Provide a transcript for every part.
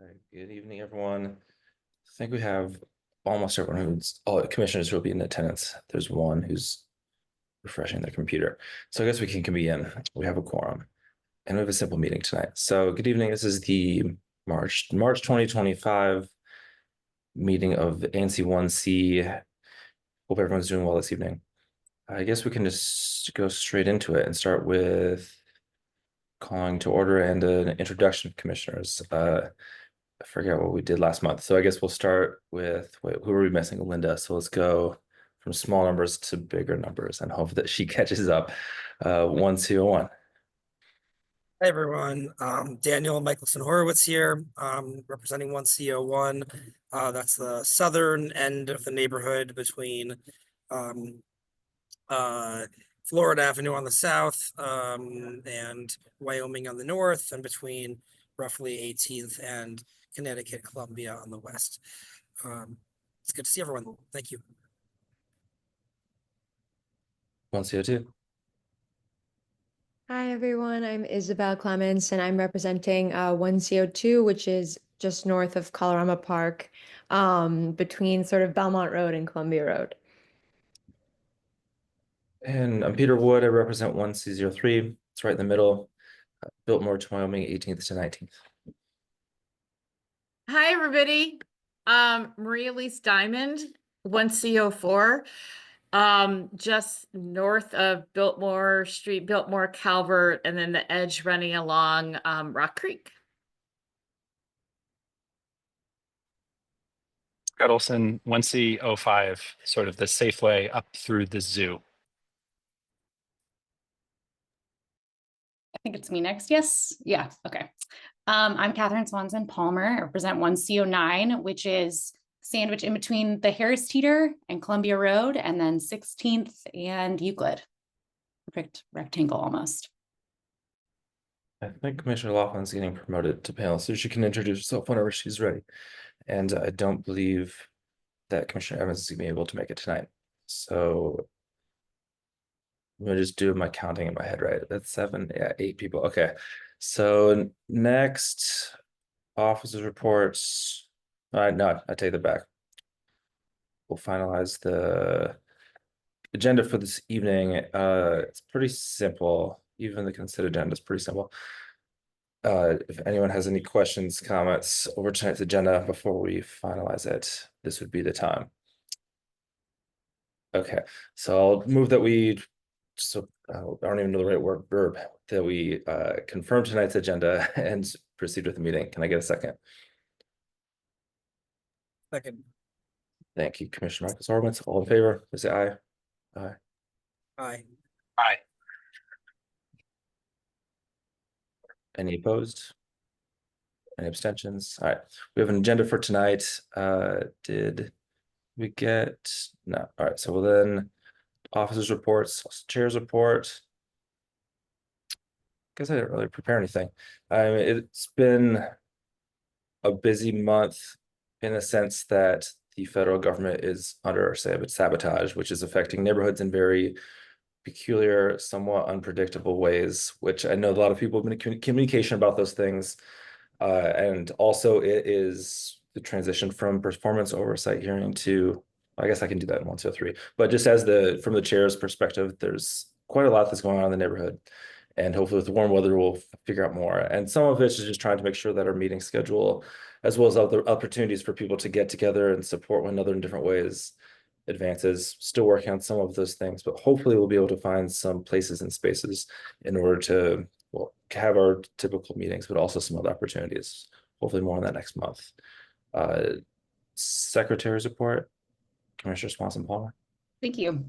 Right, good evening, everyone. I think we have almost everyone all the commissioners who will be in attendance. There's one who's refreshing their computer. So I guess we can convene. We have a quorum and we have a simple meeting tonight. So good evening. This is the March 2025 meeting of the ANC 1C. Hope everyone's doing well this evening. I guess we can just go straight into it and start with calling to order and an introduction of commissioners. I forget what we did last month. So I guess we'll start with, wait, who are we missing? Linda. So let's go from small numbers to bigger numbers and hope that she catches up. 1C01. Hi, everyone. Daniel Michelson Horowitz here, representing 1C01. That's the southern end of the neighborhood between Florida Avenue on the south and Wyoming on the north, and between roughly 18th and Connecticut Columbia on the west. It's good to see everyone. Thank you. 1C02. Hi, everyone. I'm Isabel Clements, and I'm representing 1CO2, which is just north of Colorama Park, between sort of Belmont Road and Columbia Road. And I'm Peter Wood. I represent 1C03. It's right in the middle. Biltmore to Wyoming, 18th to 19th. Hi, everybody. Maria Elise Diamond, 1C04, just north of Biltmore Street, Biltmore Calvert, and then the edge running along Rock Creek. Scott Olson, 1C05, sort of the safe way up through the zoo. I think it's me next. Yes. Yeah. Okay. I'm Catherine Swanson Palmer. I represent 1C09, which is sandwiched in between the Harris Teeter and Columbia Road, and then 16th and Euclid. Perfect rectangle almost. I think Commissioner Laughlin's getting promoted to panel, so she can introduce herself whenever she's ready. And I don't believe that Commissioner Evans is going to be able to make it tonight. So I'm gonna just do my counting in my head, right? That's 7, yeah, 8 people. Okay. So next, officers' reports. No, I take that back. We'll finalize the agenda for this evening. It's pretty simple. Even the consent agenda is pretty simple. If anyone has any questions, comments over tonight's agenda before we finalize it, this would be the time. Okay, so I'll move that we, so I don't even know the right verb, that we confirm tonight's agenda and proceed with the meeting. Can I get a second? Second. Thank you, Commissioner Marcus Horowitz. All in favor, please say aye. Aye. Aye. Aye. Any opposed? Any abstentions? All right, we have an agenda for tonight. Did we get, no? All right, so we'll then officers' reports, chairs report. Guess I didn't really prepare anything. It's been a busy month in the sense that the federal government is under sabotage, which is affecting neighborhoods in very peculiar, somewhat unpredictable ways, which I know a lot of people have been in communication about those things. And also it is the transition from performance oversight hearing to, I guess I can do that in 103, but just as from the chair's perspective, there's quite a lot that's going on in the neighborhood. And hopefully with the warm weather, we'll figure out more. And some of it is just trying to make sure that our meeting schedule, as well as other opportunities for people to get together and support one another in different ways, advances. Still working on some of those things, but hopefully we'll be able to find some places and spaces in order to, well, have our typical meetings, but also some other opportunities. Hopefully more on that next month. Secretary's report, Commissioner Swanson Palmer. Thank you.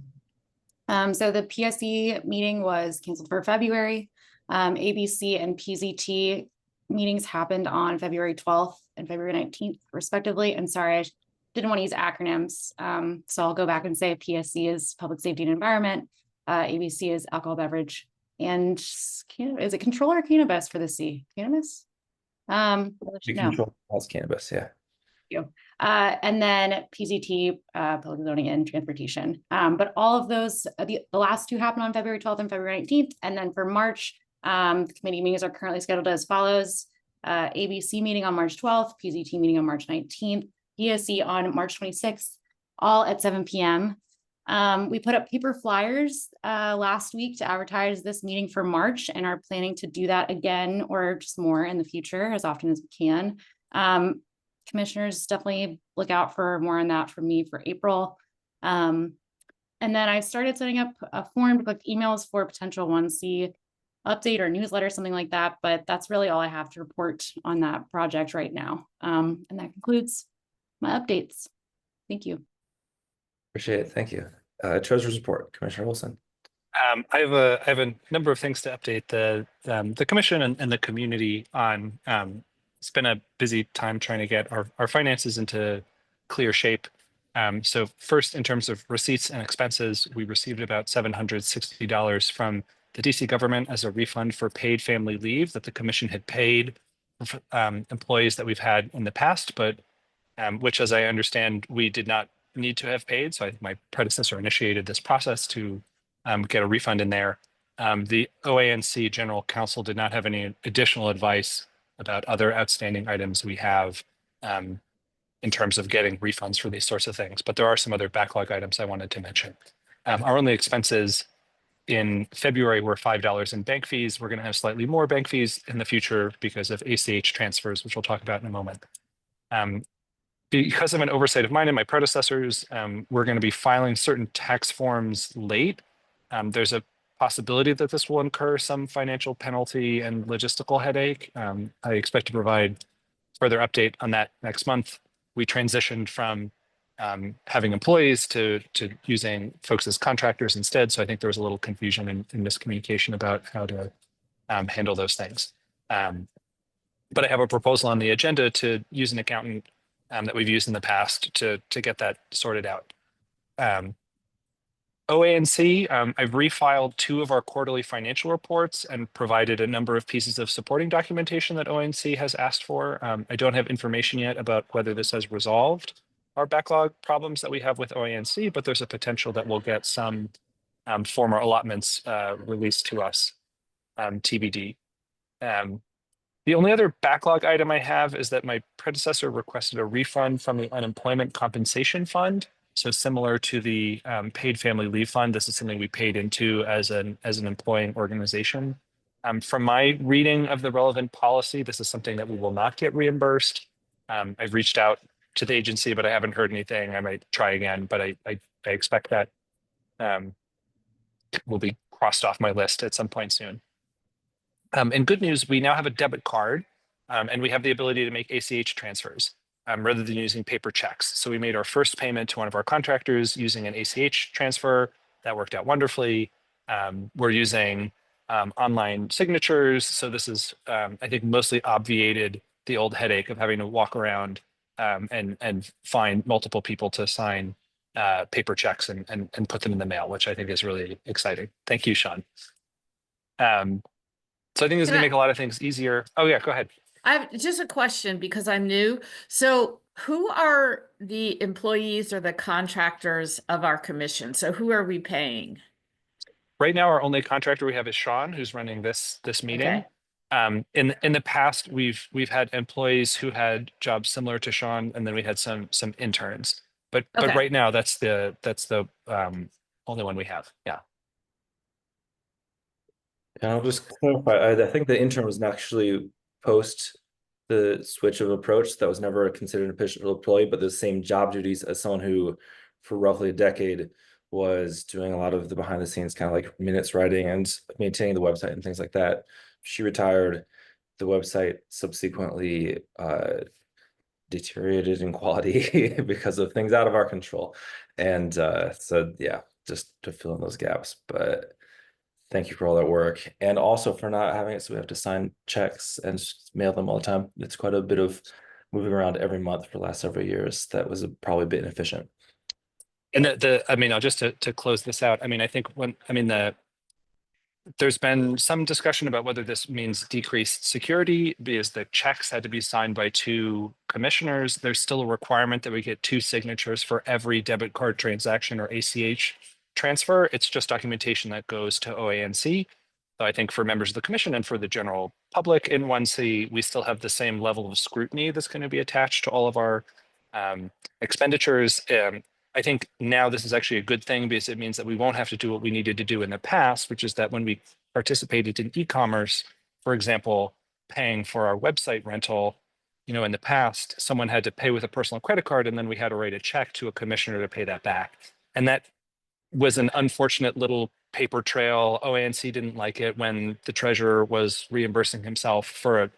So the PSE meeting was canceled for February. ABC and PZT meetings happened on February 12th and February 19th, respectively. And sorry, I didn't want to use acronyms. So I'll go back and say PSC is Public Safety and Environment. ABC is Alcohol Beverage. And is it control or cannabis for the C? Cannabis? Control has cannabis, yeah. You. And then PZT, Public Zoning and Transportation. But all of those, the last two happened on February 12th and February 19th. And then for March, the committee meetings are currently scheduled as follows. ABC meeting on March 12th, PZT meeting on March 19th, PSC on March 26th, all at 7 p.m. We put up paper flyers last week to advertise this meeting for March and are planning to do that again or just more in the future as often as we can. Commissioners, definitely look out for more on that from me for April. And then I started setting up a form to collect emails for potential 1C update or newsletter, something like that. But that's really all I have to report on that project right now. And that concludes my updates. Thank you. Appreciate it. Thank you. Treasurer's report, Commissioner Wilson. I have a number of things to update the commission and the community on. It's been a busy time trying to get our finances into clear shape. So first, in terms of receipts and expenses, we received about $760 from the DC government as a refund for paid family leave that the commission had paid employees that we've had in the past, but which, as I understand, we did not need to have paid. So I think my predecessor initiated this process to get a refund in there. The OANC General Counsel did not have any additional advice about other outstanding items we have in terms of getting refunds for these sorts of things. But there are some other backlog items I wanted to mention. Our only expenses in February were $5 in bank fees. We're going to have slightly more bank fees in the future because of ACH transfers, which we'll talk about in a moment. Because of an oversight of mine and my predecessors, we're going to be filing certain tax forms late. There's a possibility that this will incur some financial penalty and logistical headache. I expect to provide further update on that next month. We transitioned from having employees to using folks as contractors instead. So I think there was a little confusion and miscommunication about how to handle those things. But I have a proposal on the agenda to use an accountant that we've used in the past to get that sorted out. OANC, I've refiled 2 of our quarterly financial reports and provided a number of pieces of supporting documentation that OANC has asked for. I don't have information yet about whether this has resolved our backlog problems that we have with OANC, but there's a potential that we'll get some former allotments released to us, TBD. The only other backlog item I have is that my predecessor requested a refund from the Unemployment Compensation Fund. So similar to the Paid Family Leave Fund, this is something we paid into as an employing organization. From my reading of the relevant policy, this is something that we will not get reimbursed. I've reached out to the agency, but I haven't heard anything. I might try again, but I expect that will be crossed off my list at some point soon. And good news, we now have a debit card and we have the ability to make ACH transfers rather than using paper checks. So we made our first payment to one of our contractors using an ACH transfer. That worked out wonderfully. We're using online signatures. So this is, I think, mostly obviated the old headache of having to walk around and find multiple people to sign paper checks and put them in the mail, which I think is really exciting. Thank you, Sean. So I think this is going to make a lot of things easier. Oh, yeah, go ahead. I have just a question because I'm new. So who are the employees or the contractors of our commission? So who are we paying? Right now, our only contractor we have is Sean, who's running this meeting. Okay. In the past, we've had employees who had jobs similar to Sean, and then we had some interns. But right now, that's the only one we have. Yeah. And I'll just clarify, I think the intern was actually post the switch of approach. That was never considered an official employee, but the same job duties as someone who for roughly a decade was doing a lot of the behind the scenes kind of like minutes writing and maintaining the website and things like that. She retired. The website subsequently deteriorated in quality because of things out of our control. And so yeah, just to fill in those gaps. But thank you for all that work, and also for not having it so we have to sign checks and mail them all the time. It's quite a bit of moving around every month for the last several years. That was probably a bit inefficient. And I mean, I'll just to close this out. I mean, I think there's been some discussion about whether this means decreased security because the checks had to be signed by 2 commissioners. There's still a requirement that we get 2 signatures for every debit card transaction or ACH transfer. It's just documentation that goes to OANC. So I think for members of the commission and for the general public in 1C, we still have the same level of scrutiny that's going to be attached to all of our expenditures. I think now this is actually a good thing because it means that we won't have to do what we needed to do in the past, which is that when we participated in e-commerce, for example, paying for our website rental, in the past, someone had to pay with a personal credit card and then we had to write a check to a commissioner to pay that back. And that was an unfortunate little paper trail. ANC didn't like it when the treasurer was reimbursing himself for a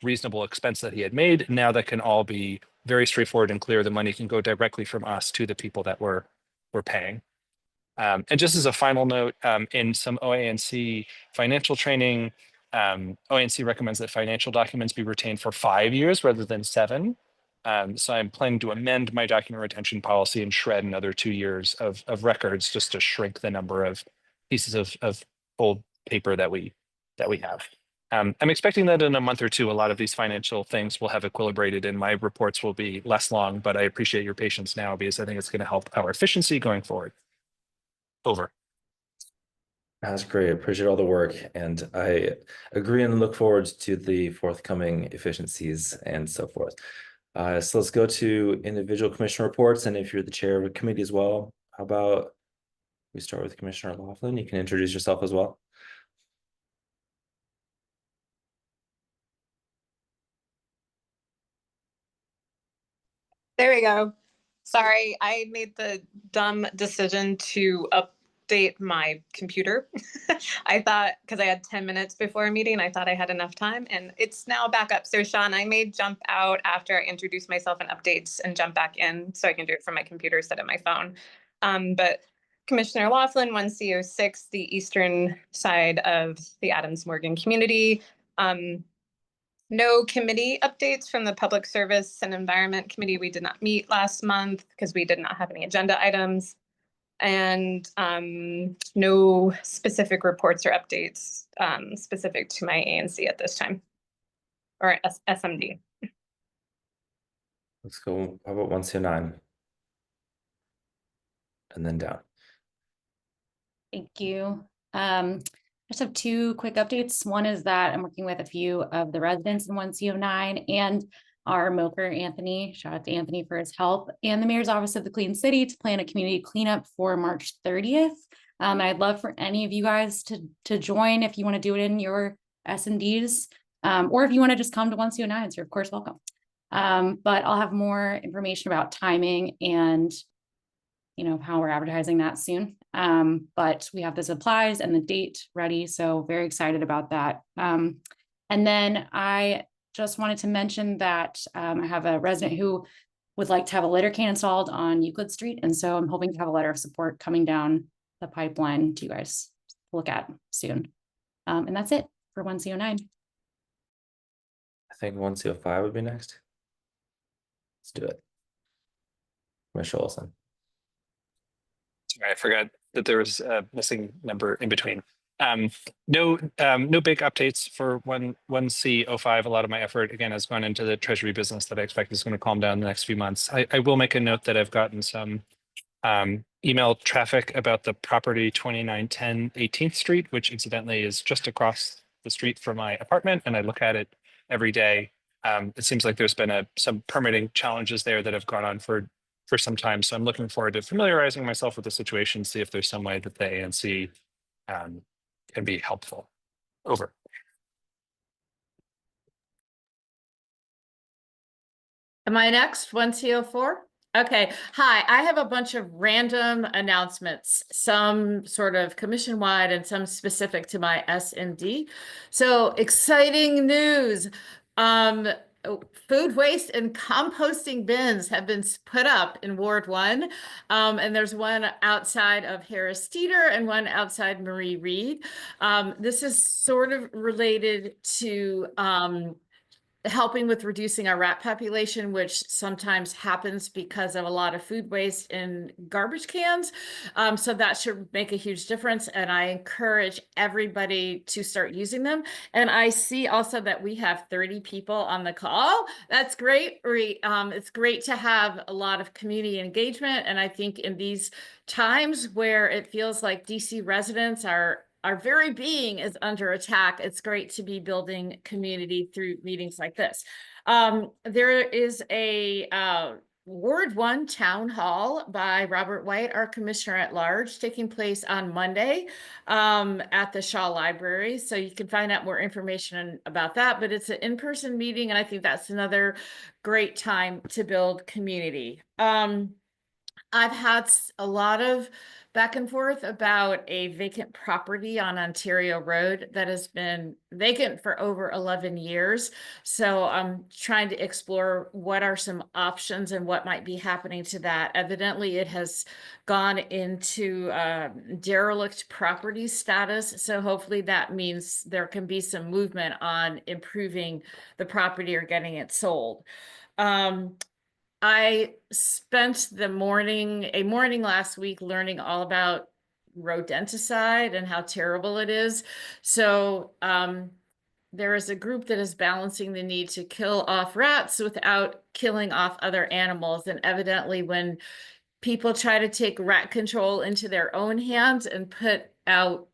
reasonable expense that he had made. Now that can all be very straightforward and clear. The money can go directly from us to the people that we're paying. And just as a final note, in some OANC financial training, OANC recommends that financial documents be retained for 5 years rather than 7. So I'm planning to amend my document retention policy and shred another 2 years of records just to shrink the number of pieces of old paper that we have. I'm expecting that in a month or two, a lot of these financial things will have equilibrated and my reports will be less long, but I appreciate your patience now because I think it's going to help our efficiency going forward. Over. That's great. I appreciate all the work, and I agree and look forward to the forthcoming efficiencies and so forth. So let's go to individual commissioner reports, and if you're the chair of a committee as well, how about we start with Commissioner Laughlin? You can introduce yourself as well. There we go. Sorry, I made the dumb decision to update my computer. I thought, because I had 10 minutes before a meeting, I thought I had enough time, and it's now back up. So Sean, I may jump out after I introduce myself and updates and jump back in so I can do it from my computer instead of my phone. But Commissioner Laughlin, 1C06, the eastern side of the Adams Morgan community. No committee updates from the Public Service and Environment Committee. We did not meet last month because we did not have any agenda items. And no specific reports or updates specific to my ANC at this time, or SMD. Let's go. How about 1C09? And then down. Thank you. I just have 2 quick updates. One is that I'm working with a few of the residents in 1C09 and our milker, Anthony. Shout out to Anthony for his help, and the Mayor's Office of the Clean City to plan a community cleanup for March 30th. And I'd love for any of you guys to join if you want to do it in your S&Ds, or if you want to just come to 1C09, you're of course welcome. But I'll have more information about timing and how we're advertising that soon. But we have the supplies and the date ready, so very excited about that. And then I just wanted to mention that I have a resident who would like to have a litter can installed on Euclid Street, and so I'm hoping to have a letter of support coming down the pipeline to you guys to look at soon. And that's it for 1C09. I think 1C05 would be next. Let's do it. Commissioner Olson. Sorry, I forgot that there was a missing number in between. No big updates for 1C05. A lot of my effort again has gone into the treasury business that I expect is going to calm down in the next few months. I will make a note that I've gotten some email traffic about the property 2910 18th Street, which incidentally is just across the street from my apartment, and I look at it every day. It seems like there's been some permitting challenges there that have gone on for some time. So I'm looking forward to familiarizing myself with the situation, see if there's some way that the ANC can be helpful. Over. Am I next? 1C04? Okay. Hi, I have a bunch of random announcements, some sort of commission-wide and some specific to my S&D. So exciting news. Food waste and composting bins have been put up in Ward 1. And there's one outside of Harris Teeter and one outside Marie Reed. This is sort of related to helping with reducing our rat population, which sometimes happens because of a lot of food waste in garbage cans. So that should make a huge difference. And I encourage everybody to start using them. And I see also that we have 30 people on the call. That's great. It's great to have a lot of community engagement. And I think in these times where it feels like DC residents are our very being is under attack, it's great to be building community through meetings like this. There is a Ward 1 Town Hall by Robert White, our Commissioner at Large, taking place on Monday at the Shaw Library. So you can find out more information about that, but it's an in-person meeting, and I think that's another great time to build community. I've had a lot of back and forth about a vacant property on Ontario Road that has been vacant for over 11 years. So I'm trying to explore what are some options and what might be happening to that. Evidently, it has gone into derelict property status. So hopefully that means there can be some movement on improving the property or getting it sold. I spent a morning last week learning all about rodenticide and how terrible it is. So there is a group that is balancing the need to kill off rats without killing off other animals. And evidently, when people try to take rat control into their own hands and put out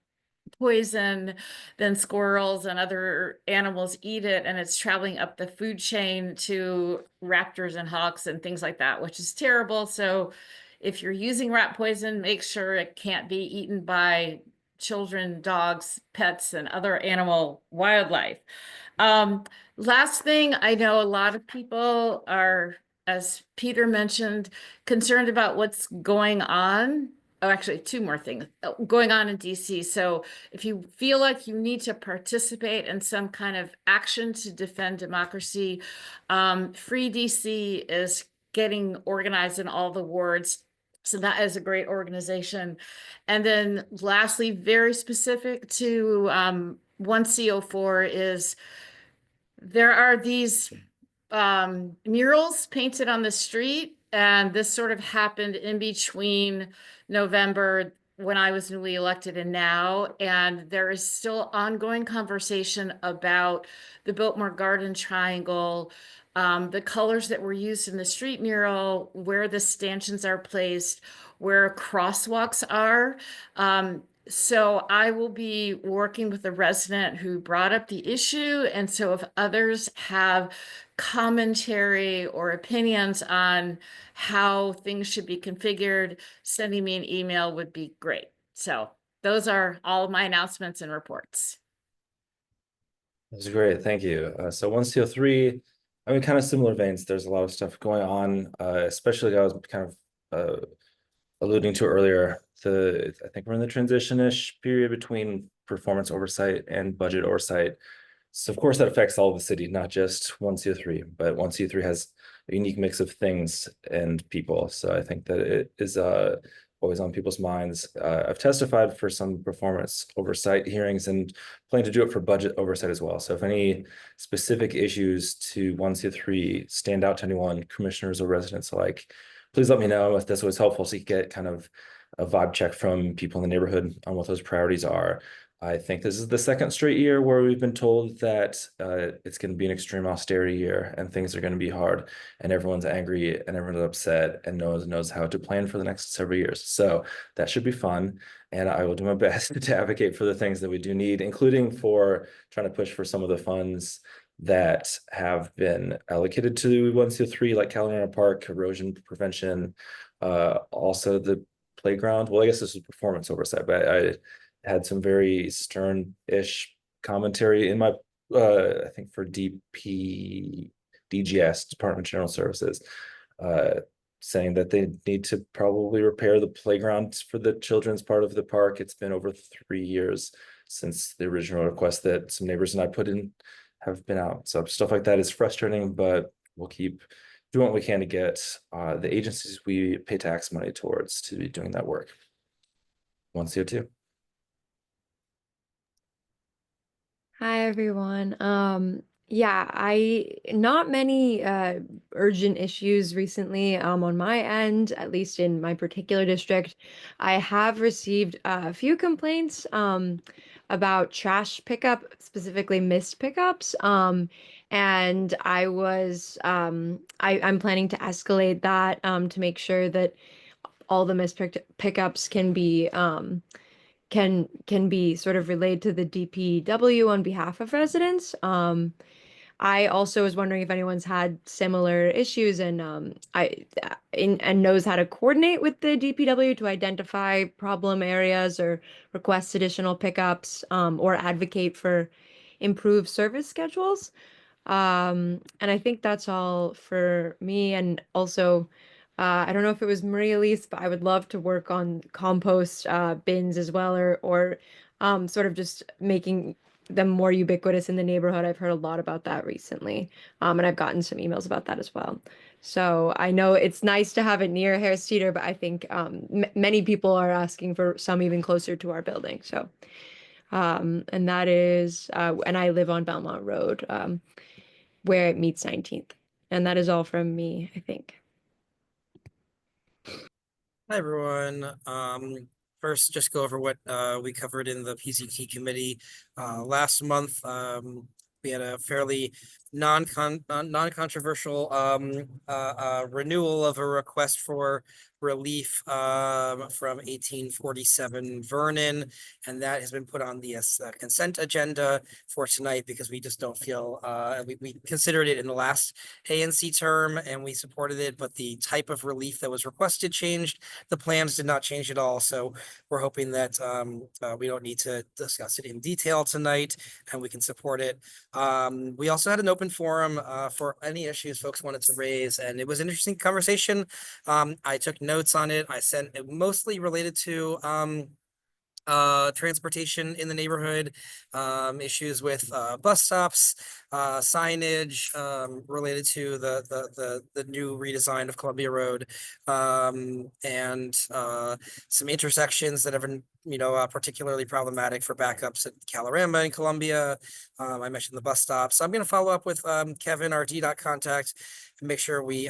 poison, then squirrels and other animals eat it, and it's traveling up the food chain to raptors and hawks and things like that, which is terrible. So if you're using rat poison, make sure it can't be eaten by children, dogs, pets, and other animal wildlife. Last thing, I know a lot of people are, as Peter mentioned, concerned about what's going on. Oh, actually, two more things going on in DC. So if you feel like you need to participate in some kind of action to defend democracy, Free DC is getting organized in all the wards. So that is a great organization. And then lastly, very specific to 1CO4 is there are these murals painted on the street, and this sort of happened in between November when I was newly elected and now, and there is still ongoing conversation about the Biltmore Garden Triangle, the colors that were used in the street mural, where the stanchions are placed, where crosswalks are. So I will be working with a resident who brought up the issue. And so if others have commentary or opinions on how things should be configured, sending me an email would be great. So those are all of my announcements and reports. That's great, thank you. So 1CO3, I mean, kind of similar veins. There's a lot of stuff going on, especially I was kind of alluding to earlier. I think we're in the transition-ish period between performance oversight and budget oversight. So of course that affects all of the city, not just 1CO3, but 1CO3 has a unique mix of things and people. So I think that it is always on people's minds. I've testified for some performance oversight hearings and plan to do it for budget oversight as well. So if any specific issues to 1CO3 stand out to anyone, commissioners or residents alike, please let me know. If this was helpful so you get kind of a vibe check from people in the neighborhood on what those priorities are. I think this is the second straight year where we've been told that it's going to be an extreme austerity year and things are going to be hard and everyone's angry and everyone's upset and no one knows how to plan for the next several years. So that should be fun. And I will do my best to advocate for the things that we do need, including for trying to push for some of the funds that have been allocated to 1CO3, like California Park, erosion prevention, also the playground. Well, I guess this is performance oversight, but I had some very stern-ish commentary in my, I think for DGS, Department of General Services, saying that they need to probably repair the playground for the children's part of the park. It's been over 3 years since the original request that some neighbors and I put in have been out. So stuff like that is frustrating, but we'll keep doing what we can to get the agencies we pay tax money towards to be doing that work. 1CO2. Hi, everyone. Yeah, not many urgent issues recently on my end, at least in my particular district. I have received a few complaints about trash pickup, specifically missed pickups. And I'm planning to escalate that to make sure that all the missed pickups can be can be sort of relayed to the DPW on behalf of residents. I also was wondering if anyone's had similar issues and and knows how to coordinate with the DPW to identify problem areas or request additional pickups, or advocate for improved service schedules. And I think that's all for me. And also, I don't know if it was Marie Elise, but I would love to work on compost bins as well, or sort of just making them more ubiquitous in the neighborhood. I've heard a lot about that recently, and I've gotten some emails about that as well. So I know it's nice to have it near Harris Teeter, but I think many people are asking for some even closer to our building. So, and that is, and I live on Belmont Road, where it meets 19th. And that is all from me, I think. Hi, everyone. First, just go over what we covered in the PCT committee last month. We had a fairly non-controversial renewal of a request for relief from 1847 Vernon, and that has been put on the consent agenda for tonight because we just don't feel we considered it in the last ANC term and we supported it, but the type of relief that was requested changed. The plans did not change at all, so we're hoping that we don't need to discuss it in detail tonight and we can support it. We also had an open forum for any issues folks wanted to raise, and it was an interesting conversation. I took notes on it. I sent it mostly related to transportation in the neighborhood, issues with bus stops, signage related to the new redesign of Columbia Road, and some intersections that have been particularly problematic for backups at Calorama and Columbia. I mentioned the bus stop, so I'm going to follow up with Kevin, our DDOT contact, and make sure we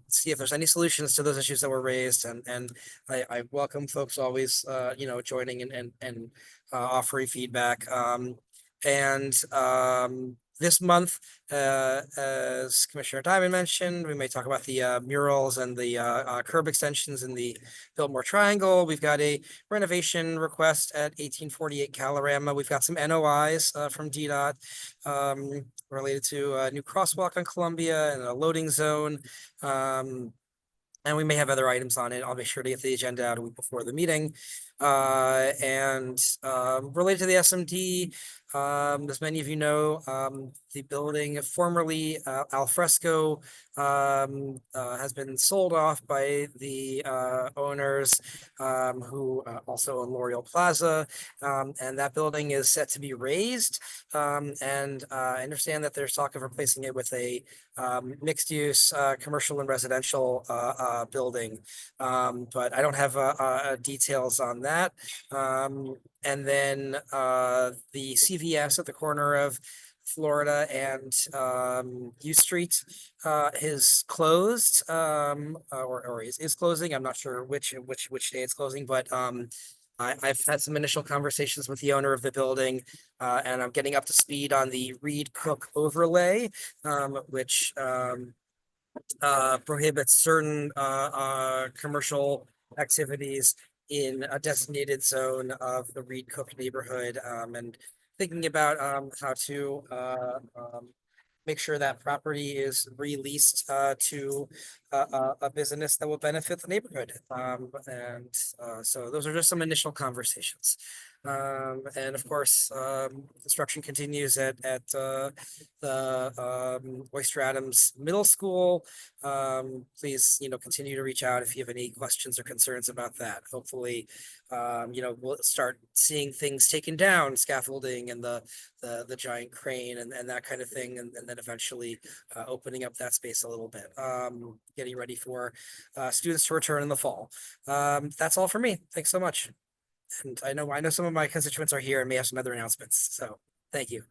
see if there's any solutions to those issues that were raised. And I welcome folks always joining and offering feedback. This month, as Commissioner Diamond mentioned, we may talk about the murals and the curb extensions in the Biltmore Triangle. We've got a renovation request at 1848 Calorama. We've got some NOIs from DDOT related to a new crosswalk on Columbia and a loading zone. And we may have other items on it. I'll make sure to get the agenda out a week before the meeting. Related to the SMD, as many of you know, the building formerly al fresco has been sold off by the owners who also own L'Oreal Plaza, and that building is set to be raised. And I understand that there's talk of replacing it with a mixed use commercial and residential building, but I don't have details on that. And then the CVS at the corner of Florida and U Street is closed, or is closing. I'm not sure which day it's closing, but I've had some initial conversations with the owner of the building, and I'm getting up to speed on the Reed Cook overlay, which prohibits certain commercial activities in a designated zone of the Reed Cook neighborhood, and thinking about how to make sure that property is released to a business that will benefit the neighborhood. So those are just some initial conversations. And of course, construction continues at the Oyster Adams Middle School. Please, continue to reach out if you have any questions or concerns about that. Hopefully, we'll start seeing things taken down, scaffolding and the giant crane and that kind of thing, and then eventually opening up that space a little bit. Getting ready for students to return in the fall. That's all for me. Thanks so much. And I know some of my constituents are here and may have some other announcements. So thank you.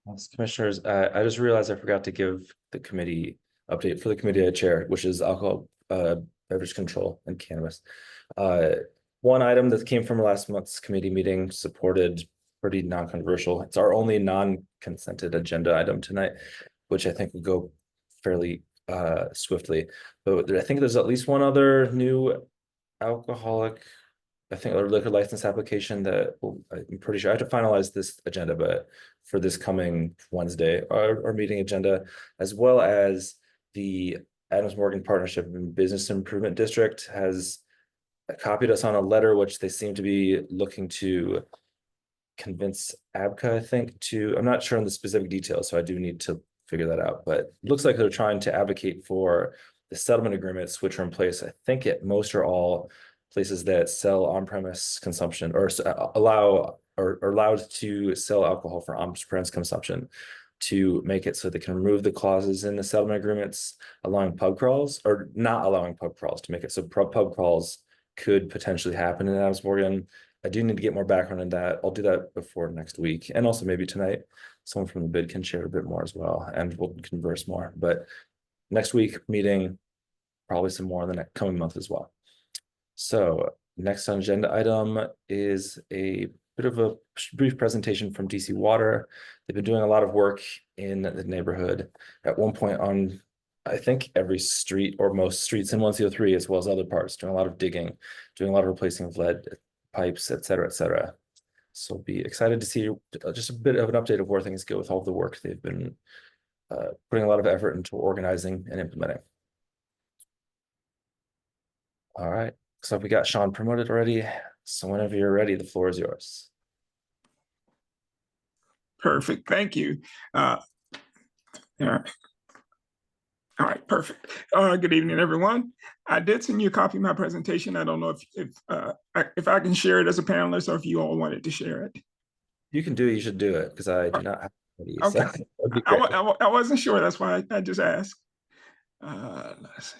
Thanks, Commissioners. I just realized I forgot to give the committee update for the committee I chair, which is alcohol, beverage control and cannabis. One item that came from last month's committee meeting, supported, pretty non-controversial. It's our only non-consented agenda item tonight, which I think will go fairly swiftly. But I think there's at least one other new alcoholic I think, a liquor license application that I'm pretty sure I have to finalize this agenda, but for this coming Wednesday, our meeting agenda, as well as the Adams Morgan Partnership and Business Improvement District has copied us on a letter, which they seem to be looking to convince ABCA, I think, to, I'm not sure on the specific details, so I do need to figure that out, but it looks like they're trying to advocate for the settlement agreements, which are in place, I think at most or all places that sell on-premise consumption or allow or are allowed to sell alcohol for on-premise consumption, to make it so they can remove the clauses in the settlement agreements allowing pub crawls or not allowing pub crawls, to make it so pub crawls could potentially happen in Adams Morgan. I do need to get more background on that. I'll do that before next week, and also maybe tonight someone from the bid can share a bit more as well, and we'll converse more. But next week meeting, probably some more in the next coming month as well. So next on agenda item is a bit of a brief presentation from DC Water. They've been doing a lot of work in the neighborhood. At one point on, I think, every street or most streets in 1CO3, as well as other parts, doing a lot of digging, doing a lot of replacing of lead pipes, et cetera, et cetera. So be excited to see just a bit of an update of where things go with all the work they've been putting a lot of effort into organizing and implementing. All right, so we got Sean promoted already. So whenever you're ready, the floor is yours. Perfect, thank you. Yeah. All right, perfect. Good evening, everyone. I did send you a copy of my presentation. I don't know if I can share it as a panelist or if you all wanted to share it. You can do it, you should do it, because I do not have any. Okay, So I wasn't sure, that's why I just asked. Let's see.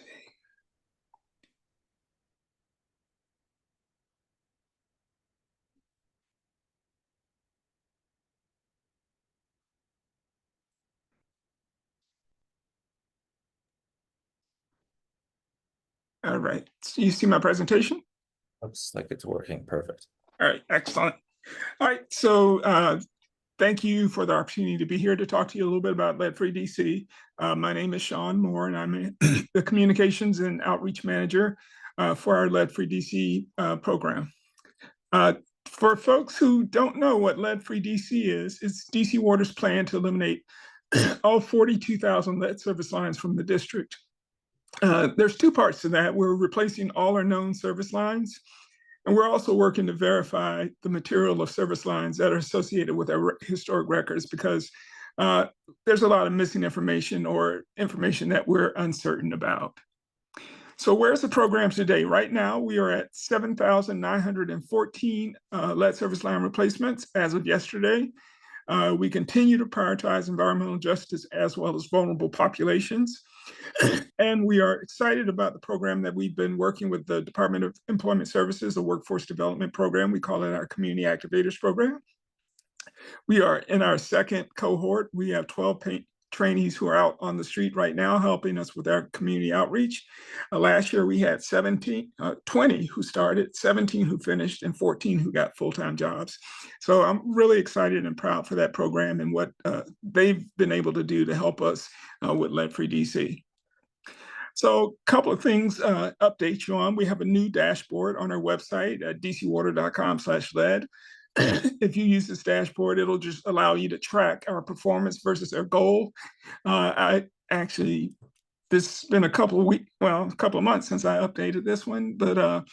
All right, so you see my presentation? Looks like it's working, perfect. All right, excellent. All right, so thank you for the opportunity to be here to talk to you a little bit about Lead-Free DC. My name is Sean Moore, and I'm the Communications and Outreach Manager for our Lead-Free DC program. For folks who don't know what Lead-Free DC is, it's DC Water's plan to eliminate all 42,000 lead service lines from the district. There's two parts to that. We're replacing all our known service lines, and we're also working to verify the material of service lines that are associated with our historic records, because there's a lot of missing information or information that we're uncertain about. So where's the program today? Right now, we are at 7,914 lead service line replacements as of yesterday. We continue to prioritize environmental justice as well as vulnerable populations. And we are excited about the program that we've been working with the Department of Employment Services, the Workforce Development Program. We call it our Community Activators Program. We are in our second cohort. We have 12 trainees who are out on the street right now helping us with our community outreach. Last year we had 20 who started, 17 who finished, and 14 who got full-time jobs. So I'm really excited and proud for that program and what they've been able to do to help us with Lead-Free DC. So a couple of things update you on. We have a new dashboard on our website at dcwater.com/lead. If you use this dashboard, it'll just allow you to track our performance versus our goal. This has been a couple of months since I updated this one, but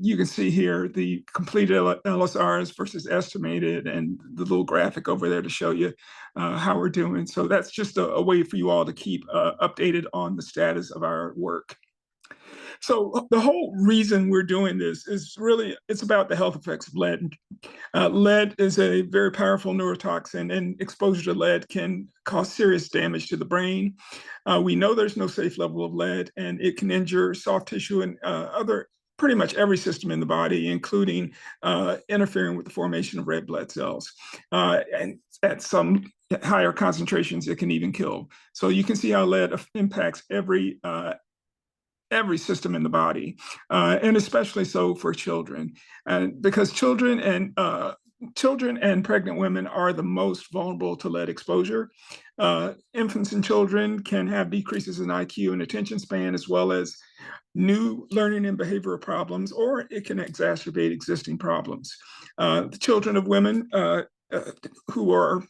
you can see here the completed LSRs versus estimated, and the little graphic over there to show you how we're doing. So that's just a way for you all to keep updated on the status of our work. So the whole reason we're doing this is really, it's about the health effects of lead. Lead is a very powerful neurotoxin, and exposure to lead can cause serious damage to the brain. We know there's no safe level of lead, and it can injure soft tissue and pretty much every system in the body, including interfering with the formation of red blood cells. And at some higher concentrations, it can even kill. So you can see how lead impacts every system in the body, and especially so for children. And because children and children and pregnant women are the most vulnerable to lead exposure. Infants and children can have decreases in IQ and attention span, as well as new learning and behavioral problems, or it can exacerbate existing problems. The children of women who are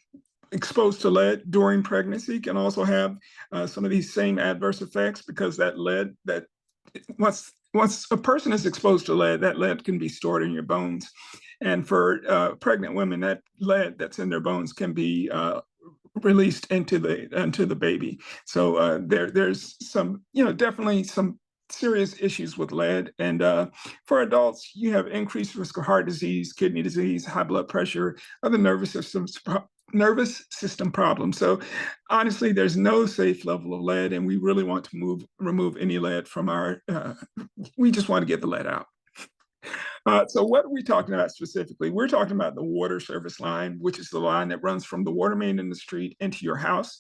exposed to lead during pregnancy can also have some of these same adverse effects, because that lead, that once a person is exposed to lead, that lead can be stored in your bones. And for pregnant women, that lead that's in their bones can be released into the baby. So there's some, definitely some serious issues with lead. And for adults, you have increased risk of heart disease, kidney disease, high blood pressure, other nervous system problems. So honestly, there's no safe level of lead, and we really want to remove any lead from our, we just want to get the lead out. So what are we talking about specifically? We're talking about the water service line, which is the line that runs from the water main in the street into your house.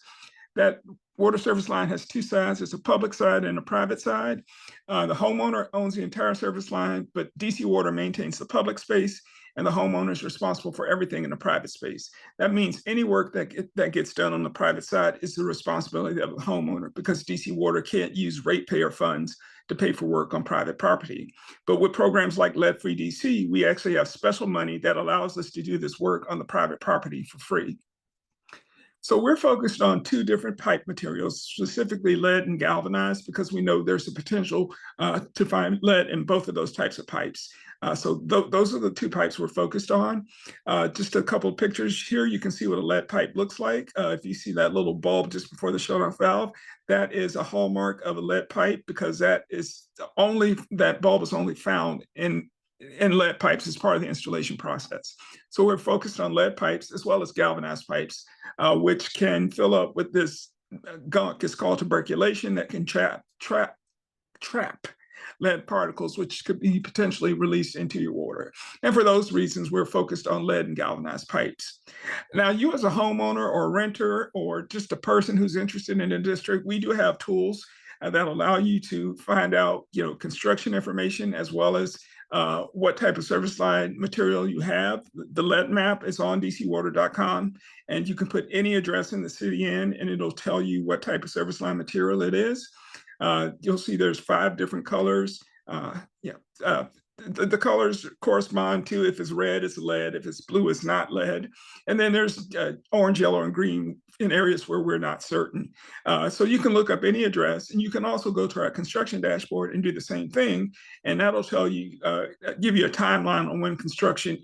That water service line has two sides. There's a public side and a private side. The homeowner owns the entire service line, but DC Water maintains the public space, and the homeowner is responsible for everything in the private space. That means any work that gets done on the private side is the responsibility of the homeowner, because DC Water can't use ratepayer funds to pay for work on private property. But with programs like Lead-Free DC, we actually have special money that allows us to do this work on the private property for free. So we're focused on two different pipe materials, specifically lead and galvanized, because we know there's a potential to find lead in both of those types of pipes. So those are the two pipes we're focused on. Just a couple of pictures here. You can see what a lead pipe looks like. If you see that little bulb just before the shutoff valve, that is a hallmark of a lead pipe, because that bulb is only found in lead pipes as part of the installation process. So we're focused on lead pipes as well as galvanized pipes, which can fill up with this gunk. It's called tuberculation, that can trap lead particles, which could be potentially released into your water. And for those reasons, we're focused on lead and galvanized pipes. Now, you as a homeowner or a renter, or just a person who's interested in the district, we do have tools that allow you to find out, construction information, as well as what type of service line material you have. The lead map is on dcwater.com, and you can put any address in the city and it'll tell you what type of service line material it is. You'll see there's 5 different colors. The colors correspond to, if it's red, it's lead. If it's blue, it's not lead. And then there's orange, yellow, and green in areas where we're not certain. So you can look up any address, and you can also go to our construction dashboard and do the same thing. And that'll tell you, give you a timeline on when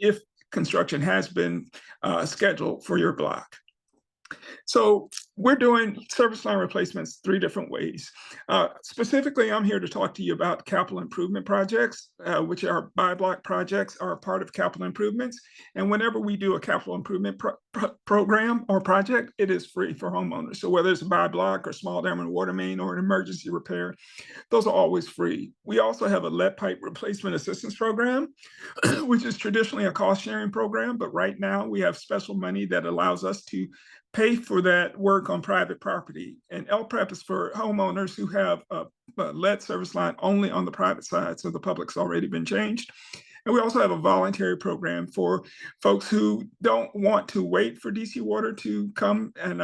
if construction has been scheduled for your block. So we're doing service line replacements 3 different ways. Specifically, I'm here to talk to you about capital improvement projects, which are by-block projects, are a part of capital improvements. And whenever we do a capital improvement program or project, it is free for homeowners. So whether it's a by-block or small dam and water main or an emergency repair, those are always free. We also have a lead pipe replacement assistance program, which is traditionally a cost-sharing program, but right now we have special money that allows us to pay for that work on private property. And LPREP is for homeowners who have a lead service line only on the private side, so the public's already been changed. And we also have a voluntary program for folks who don't want to wait for DC Water to come and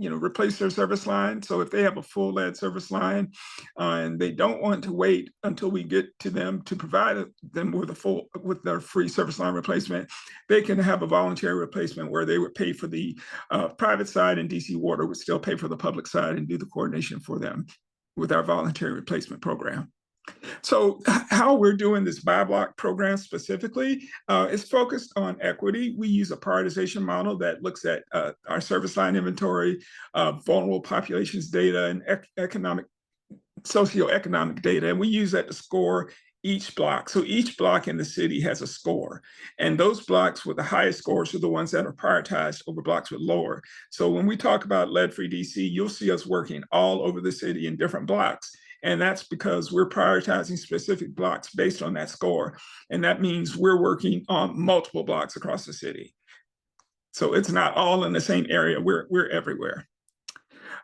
replace their service line. So if they have a full lead service line and they don't want to wait until we get to them to provide them with their free service line replacement, they can have a voluntary replacement where they would pay for the private side, and DC Water would still pay for the public side and do the coordination for them with our voluntary replacement program. So how we're doing this by-block program specifically is focused on equity. We use a prioritization model that looks at our service line inventory, vulnerable populations data, and socioeconomic data. And we use that to score each block. So each block in the city has a score. And those blocks with the highest scores are the ones that are prioritized over blocks with lower. So when we talk about Lead-Free DC, you'll see us working all over the city in different blocks. And that's because we're prioritizing specific blocks based on that score. And that means we're working on multiple blocks across the city. So it's not all in the same area, we're everywhere.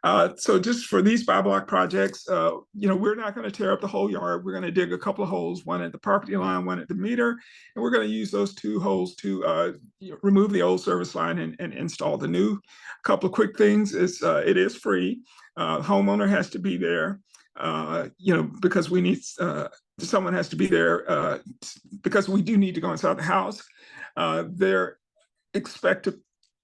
So just for these 5 block projects, we're not going to tear up the whole yard. We're going to dig a couple of holes, one at the property line, one at the meter, and we're going to use those 2 holes to remove the old service line and install the new. A couple of quick things is it is free. Homeowner has to be there, because we need someone has to be there because we do need to go inside the house. They're expect to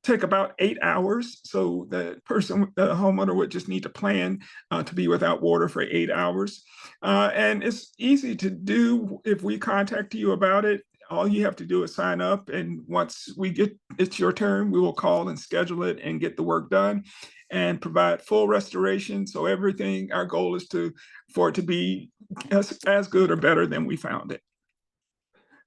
take about 8 hours. So the homeowner would just need to plan to be without water for 8 hours. And it's easy to do if we contact you about it. All you have to do is sign up. And once it's your turn, we will call and schedule it and get the work done and provide full restoration. So our goal is for it to be as good or better than we found it.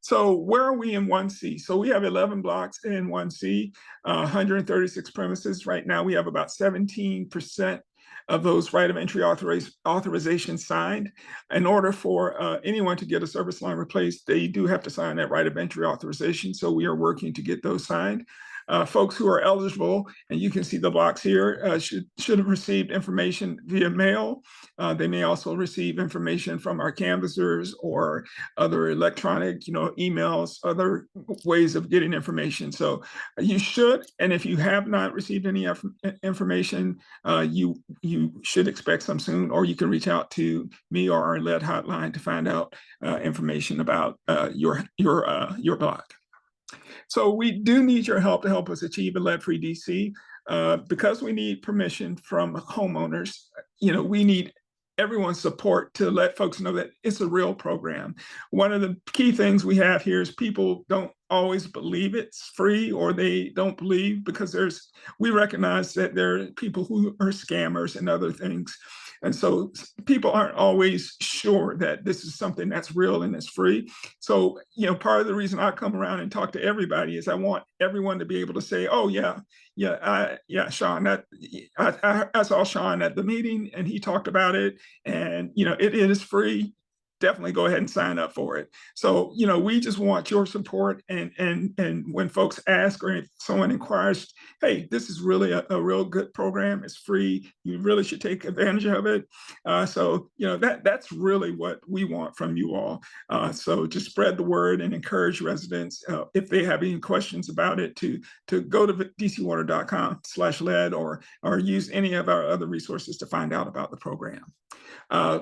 So where are we in 1C? So we have 11 blocks in 1C, 136 premises. Right now, we have about 17% of those right of entry authorizations signed. In order for anyone to get a service line replaced, they do have to sign that right of entry authorization. So we are working to get those signed. Folks who are eligible, and you can see the blocks here, should have received information via mail. They may also receive information from our canvassers or other electronic, emails, other ways of getting information. So you should, and if you have not received any information, you should expect some soon, or you can reach out to me or our lead hotline to find out information about your block. So we do need your help to help us achieve a lead-free DC. Because we need permission from homeowners, we need everyone's support to let folks know that it's a real program. One of the key things we have here is people don't always believe it's free, or they don't believe because we recognize that there are people who are scammers and other things. And so people aren't always sure that this is something that's real and is free. So, part of the reason I come around and talk to everybody is I want everyone to be able to say, oh, yeah, Sean, I saw Sean at the meeting and he talked about it, and, it is free. Definitely go ahead and sign up for it. So, we just want your support. And when folks ask or if someone inquires, hey, this is really a real good program. It's free. You really should take advantage of it. So, that's really what we want from you all. So just spread the word and encourage residents, if they have any questions about it, to go to dcwater.com/lead or use any of our other resources to find out about the program.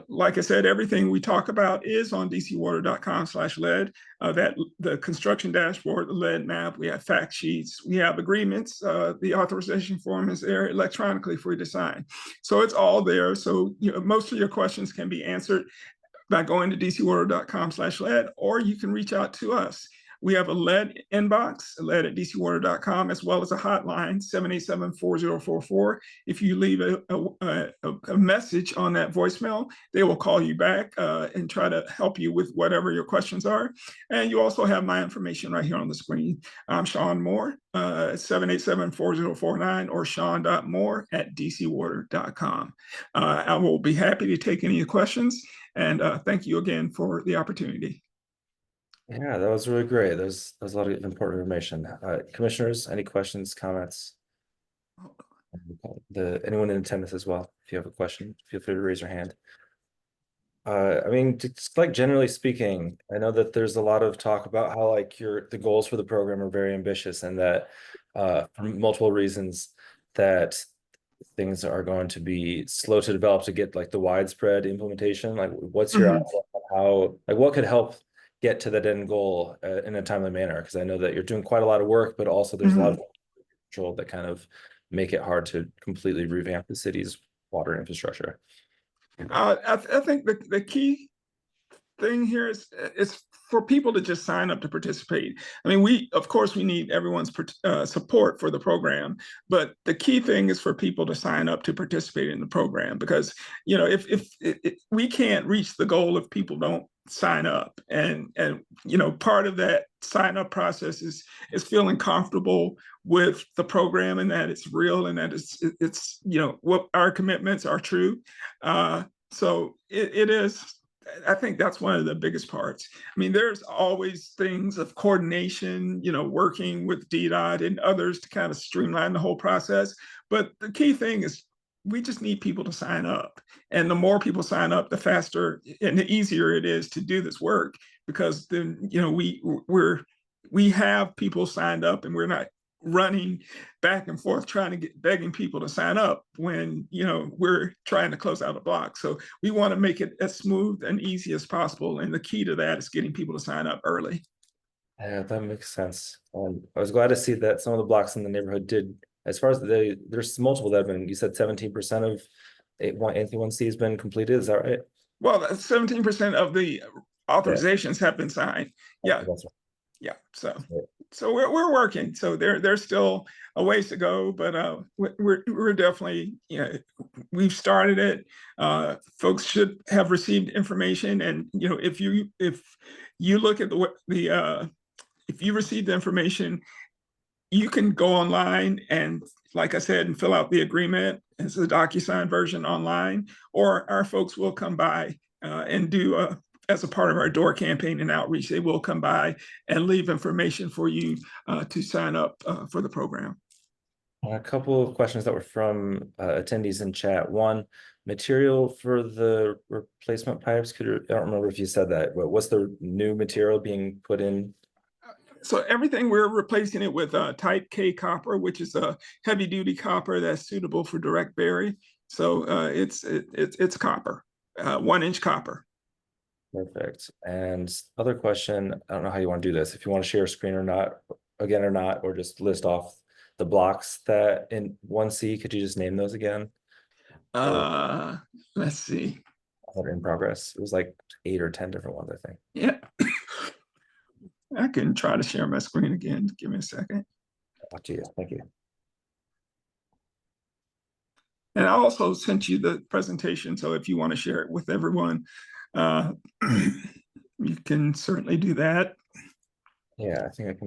Like I said, everything we talk about is on dcwater.com/lead. That the construction dashboard, the lead map, we have fact sheets, we have agreements. The authorization form is there electronically for you to sign. So it's all there. So most of your questions can be answered by going to dcwater.com/lead, or you can reach out to us. We have a lead inbox, lead@dcwater.com, as well as a hotline, 787-4044. If you leave a message on that voicemail, they will call you back and try to help you with whatever your questions are. And you also have my information right here on the screen. I'm Sean Moore, 787-4049, or sean.moore@dcwater.com. I will be happy to take any questions. And thank you again for the opportunity. Yeah, that was really great. There's a lot of important information. Commissioners, any questions, comments? Anyone in attendance as well, if you have a question, feel free to raise your hand. I mean, just like generally speaking, I know that there's a lot of talk about how the goals for the program are very ambitious, and that for multiple reasons that things are going to be slow to develop to get the widespread implementation. What's your outlook on what could help get to that end goal in a timely manner? Because I know that you're doing quite a lot of work, but also there's a lot of control that kind of make it hard to completely revamp the city's water infrastructure. I think the key thing here is for people to just sign up to participate. I mean, of course we need everyone's support for the program, but the key thing is for people to sign up to participate in the program, because if we can't reach the goal if people don't sign up, and part of that sign up process is feeling comfortable with the program, and that it's real, and that it's what our commitments are true. So it is. I think that's one of the biggest parts. I mean, there's always things of coordination, working with DDOT and others to kind of streamline the whole process. But the key thing is we just need people to sign up. And the more people sign up, the faster and the easier it is to do this work, because then, you know, we have people signed up, and we're not running back and forth trying to begging people to sign up when, you know, we're trying to close out a block. So we want to make it as smooth and easy as possible. And the key to that is getting people to sign up early. Yeah, that makes sense. I was glad to see that some of the blocks in the neighborhood did, as far as there's multiple that have been, you said 17% of ANC1C has been completed, is that right? Well, 17% of the authorizations have been signed. Yeah. That's right. Yeah. So Right. so we're working. So there's still a ways to go, but we're definitely, you know, we've started it. Folks should have received information, and you know, if you look at if you receive the information, you can go online and, like I said, and fill out the agreement as a DocuSign version online, or our folks will come by and do as a part of our door campaign and outreach. They will come by and leave information for you to sign up for the program. A couple of questions that were from attendees in chat. One, material for the replacement pipes. I don't remember if you said that, but what's the new material being put in? So everything, we're replacing it with type K copper, which is a heavy duty copper that's suitable for direct bury. So it's copper, 1-inch copper. Perfect. And other question, I don't know how you want to do this, if you want to share a screen or not, or just list off the blocks that in 1C, could you just name those again? Let's see. That are in progress. It was like 8 or 10 different ones, I think. Yeah. I can try to share my screen again. Give me a second. Up to you. Thank you. And I also sent you the presentation, so if you want to share it with everyone, you can certainly do that. Yeah, I think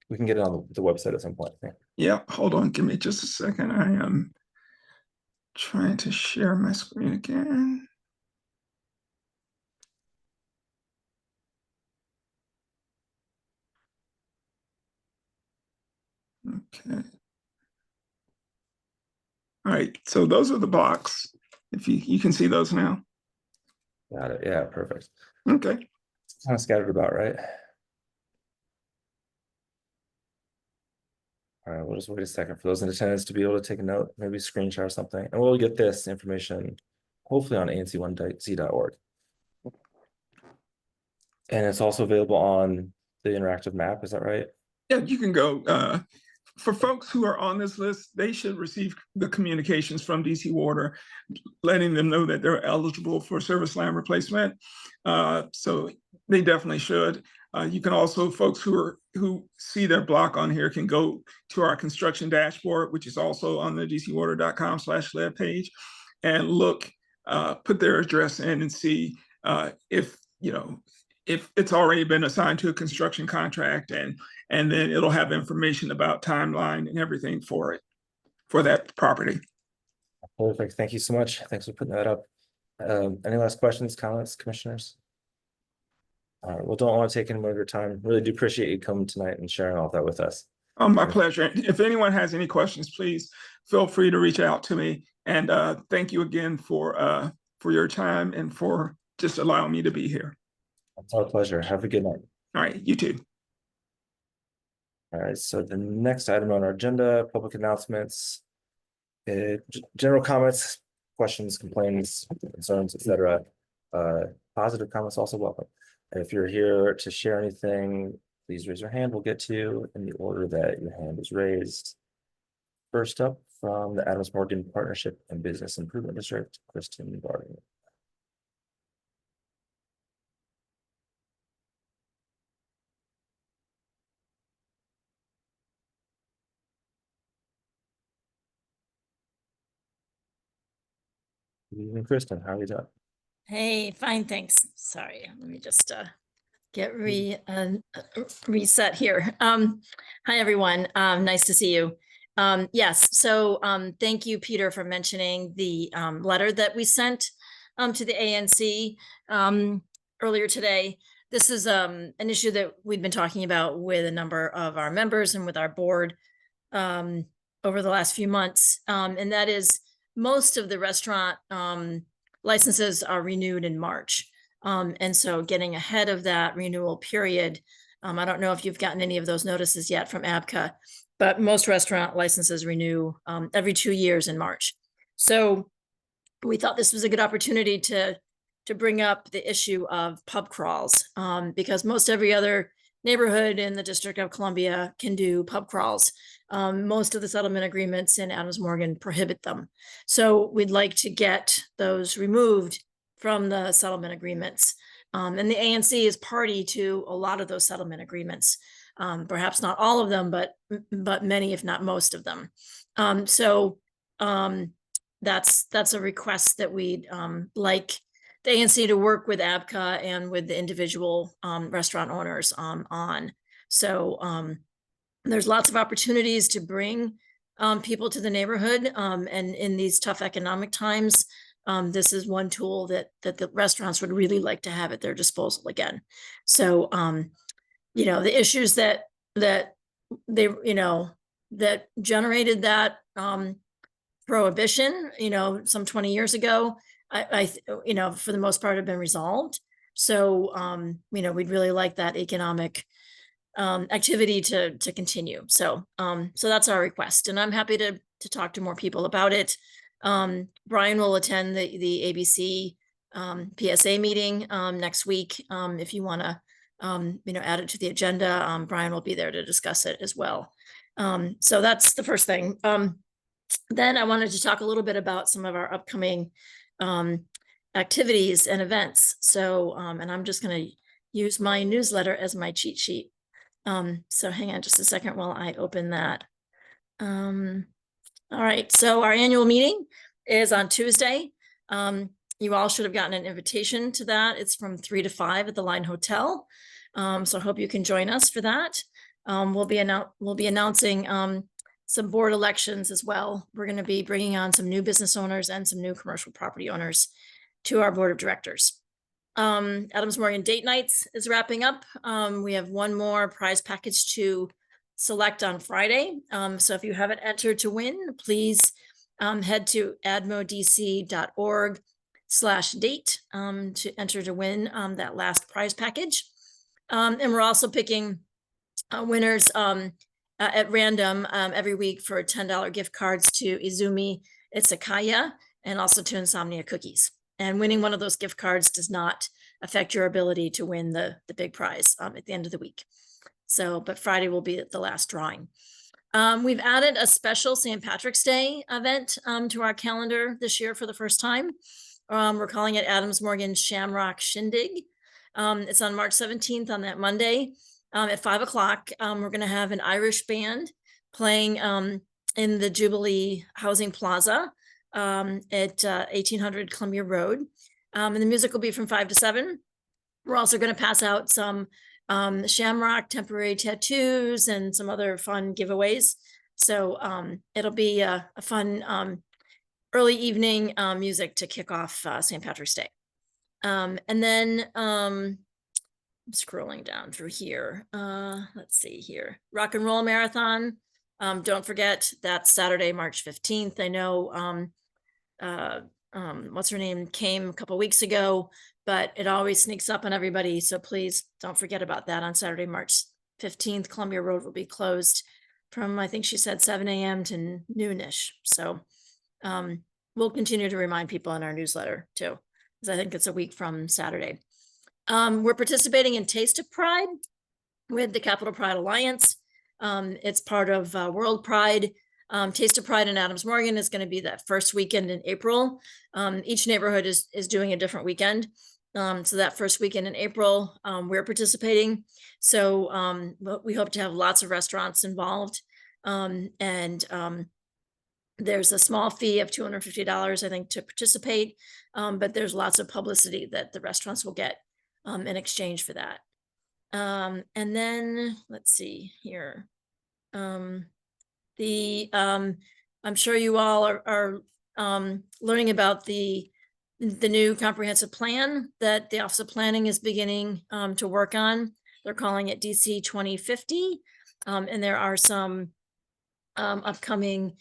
we can get it on the website at some point, I think. Yeah, hold on, give me just a second. I am trying to share my screen again. Okay. All right, so those are the blocks. If you can see those now. Got it. Yeah, perfect. Okay. It's kind of scattered about, right? All right, we'll just wait a second for those in attendance to be able to take a note, maybe screenshot or something, and we'll get this information hopefully on anc1c.org. And it's also available on the interactive map, is that right? Yeah, you can go. For folks who are on this list, they should receive the communications from DC Water, letting them know that they're eligible for service line replacement. So they definitely should. You can also, folks who see their block on here can go to our construction dashboard, which is also on the dcwater.com/lead page, and look, put their address in and see if, you know, if it's already been assigned to a construction contract, and then it'll have information about timeline and everything for that property. Perfect. Thank you so much. Thanks for putting that up. Any last questions, comments, commissioners? All right, well, don't want to take any more of your time. Really do appreciate you coming tonight and sharing all of that with us. My pleasure. If anyone has any questions, please feel free to reach out to me. And thank you again for your time and for just allowing me to be here. It's our pleasure. Have a good night. All right, you too. All right, so the next item on our agenda, public announcements, general comments, questions, complaints, concerns, etc. Positive comments also welcome. And if you're here to share anything, please raise your hand. We'll get to you in the order that your hand is raised. First up, from the Adams Morgan Partnership and Business Improvement District, Kristen Barton. Good evening, Kristen. How are you doing? Hey, fine, thanks. Sorry, let me just get reset here. Hi, everyone. Nice to see you. Yes, so thank you, Peter, for mentioning the letter that we sent to the ANC earlier today. This is an issue that we've been talking about with a number of our members and with our board over the last few months, and that is most of the restaurant licenses are renewed in March. And so getting ahead of that renewal period, I don't know if you've gotten any of those notices yet from ABCA, but most restaurant licenses renew every 2 years in March. So we thought this was a good opportunity to bring up the issue of pub crawls, because most every other neighborhood in the District of Columbia can do pub crawls. Most of the settlement agreements in Adams Morgan prohibit them. So we'd like to get those removed from the settlement agreements. And the ANC is party to a lot of those settlement agreements. Perhaps not all of them, but many, if not most of them. That's a request that we'd like the ANC to work with ABCA and with the individual restaurant owners on. So there's lots of opportunities to bring people to the neighborhood, and in these tough economic times, this is one tool that the restaurants would really like to have at their disposal again. So the issues that they that generated that prohibition, some 20 years ago, I for the most part have been resolved. So, we'd really like that economic activity to continue. So that's our request, and I'm happy to talk to more people about it. Brian will attend the ABC PSA meeting next week. If you want to, add it to the agenda, Brian will be there to discuss it as well. So that's the first thing. Then I wanted to talk a little bit about some of our upcoming activities and events. So, and I'm just going to use my newsletter as my cheat sheet. So hang on just a second while I open that. All right, so our annual meeting is on Tuesday. You all should have gotten an invitation to that. It's from 3 to 5 at the Line Hotel. So I hope you can join us for that. We'll be announcing some board elections as well. We're going to be bringing on some new business owners and some new commercial property owners to our board of directors. Adams Morgan Date Nights is wrapping up. We have one more prize package to select on Friday. So if you haven't entered to win, please head to admodc.org/date to enter to win that last prize package. And we're also picking winners at random every week for $10 gift cards to Izumi Itsukaya and also to Insomnia Cookies. And winning one of those gift cards does not affect your ability to win the big prize at the end of the week. So, but Friday will be the last drawing. We've added a special St. Patrick's Day event to our calendar this year for the first time. We're calling it Adams Morgan Shamrock Shindig. It's on March 17th on that Monday at 5 o'clock. We're going to have an Irish band playing in the Jubilee Housing Plaza at 1800 Columbia Road. And the music will be from 5 to 7. We're also going to pass out some Shamrock temporary tattoos and some other fun giveaways. So it'll be a fun early evening music to kick off St. Patrick's Day. And then I'm scrolling down through here. Let's see here. Rock and Roll Marathon. Don't forget that's Saturday, March 15th. I know what's her name came a couple weeks ago, but it always sneaks up on everybody. So please don't forget about that on Saturday, March 15th. Columbia Road will be closed from, I think she said 7 a.m. to noonish. So we'll continue to remind people in our newsletter too, because I think it's a week from Saturday. We're participating in Taste of Pride with the Capital Pride Alliance. It's part of World Pride. Taste of Pride in Adams Morgan is going to be that first weekend in April. Each neighborhood is doing a different weekend. So that first weekend in April, we're participating. So we hope to have lots of restaurants involved. There's a small fee of $250, I think, to participate. But there's lots of publicity that the restaurants will get in exchange for that. And then let's see here. I'm sure you all are learning about the new comprehensive plan that the Office of Planning is beginning to work on. They're calling it DC 2050. And there are some upcoming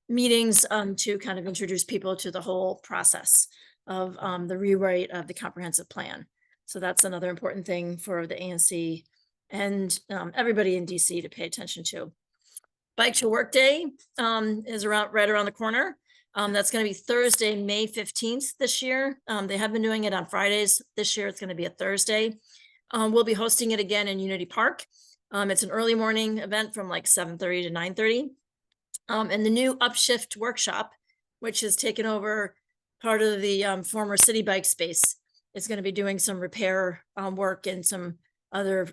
meetings to kind of introduce people to the whole process of the rewrite of the comprehensive plan. So that's another important thing for the ANC and everybody in DC to pay attention to. Bike to Work Day is right around the corner. That's going to be Thursday, May 15th this year. They have been doing it on Fridays. This year it's going to be a Thursday. We'll be hosting it again in Unity Park. It's an early morning event from like 7:30 to 9:30. And the new Upshift workshop, which has taken over part of the former City Bike space, is going to be doing some repair work and some other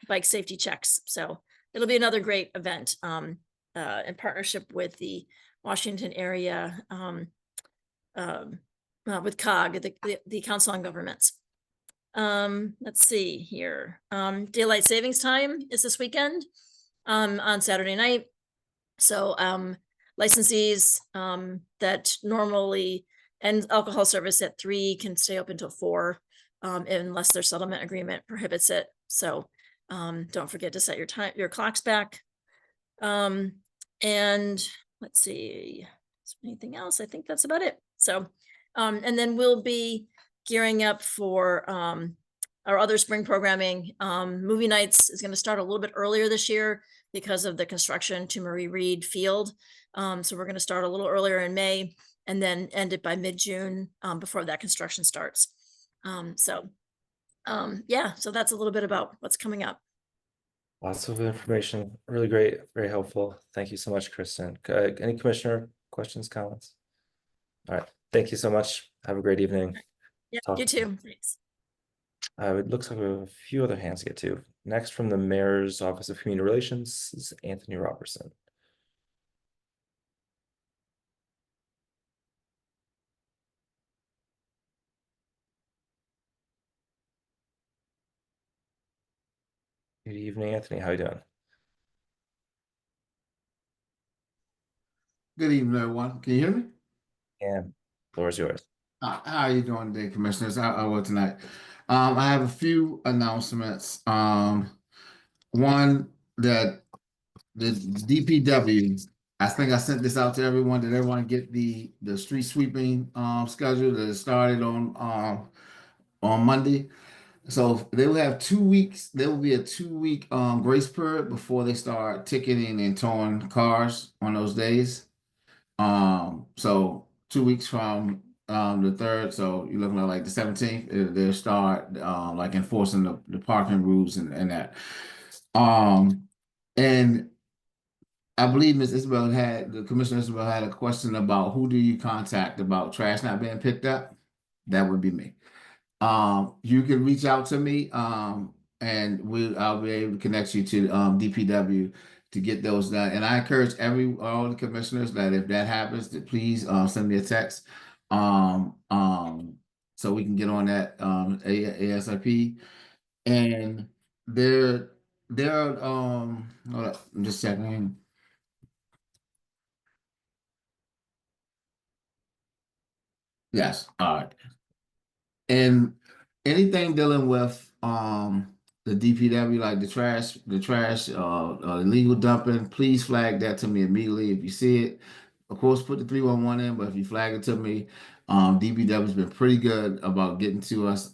bike safety checks. So it'll be another great event in partnership with the Washington area with COG, the Council on Governments. Let's see here. Daylight savings time is this weekend on Saturday night. So licensees that normally end alcohol service at 3 can stay open till 4 unless their settlement agreement prohibits it. So don't forget to set your clocks back. And let's see, is there anything else? I think that's about it. So and then we'll be gearing up for our other spring programming. Movie nights is going to start a little bit earlier this year because of the construction to Marie Reed Field. So we're going to start a little earlier in May and then end it by mid-June before that construction starts. Yeah, so that's a little bit about what's coming up. Lots of information, really great, very helpful. Thank you so much, Kristen. Any commissioner questions, comments? All right, thank you so much. Have a great evening. Yeah, Talk you too. Thanks. It looks like we have a few other hands to get to. Next, from the Mayor's Office of Community Relations is Anthony Robertson. Good evening, Anthony. How you doing? Good evening, everyone. Can you hear me? And floor is yours. How are you doing today, commissioners? How well tonight? I have a few announcements. One that the DPW, I think I sent this out to everyone. Did everyone get the street sweeping schedule that started on Monday? So they will have 2 weeks. There will be a 2-week grace period before they start ticketing and towing cars on those days. So 2 weeks from the 3rd, so you're looking at like the 17th, they'll start like enforcing the parking rules and that. And I believe Commissioner Isabel had a question about who do you contact about trash not being picked up? That would be me. You can reach out to me, and I'll be able to connect you to DPW to get those done. And I encourage all the commissioners that if that happens, to please send me a text, so we can get on that ASAP. And hold up, I'm just checking. Yes, all right. And anything dealing with the DPW, like the trash, illegal dumping, please flag that to me immediately if you see it. Of course, put the 311 in, but if you flag it to me, DPW's been pretty good about getting to us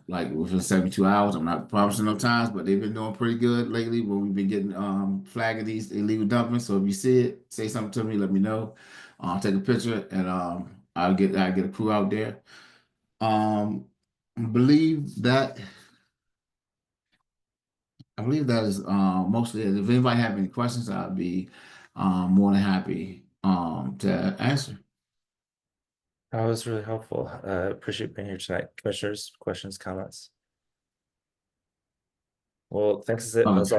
like within 72 hours. I'm not promising no times, but they've been doing pretty good lately when we've been getting flagging these illegal dumping. So if you see it, say something to me, let me know. Take a picture, and I'll get a crew out there. I believe that is mostly it. If anybody have any questions, I'll be more than happy to answer. That was really helpful. Appreciate being here tonight. Commissioners, questions, comments? Well, thanks as always.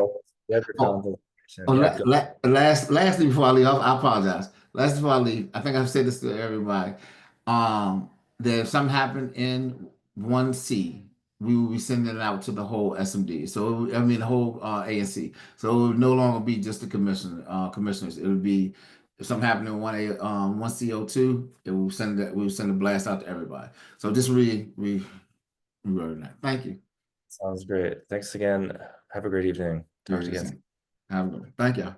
Lastly, before I leave, I apologize. Lastly, before I leave, I think I've said this to everybody. That if something happened in 1C, we will be sending it out to the whole SMD. So I mean the whole ANC. So it will no longer be just the commissioners. It would be if something happened in 1A, 1CO2, we will send a blast out to everybody. So just remember that. Thank you. Sounds great. Thanks again. Have a great evening. Talk to you again. Have a good one. Thank you.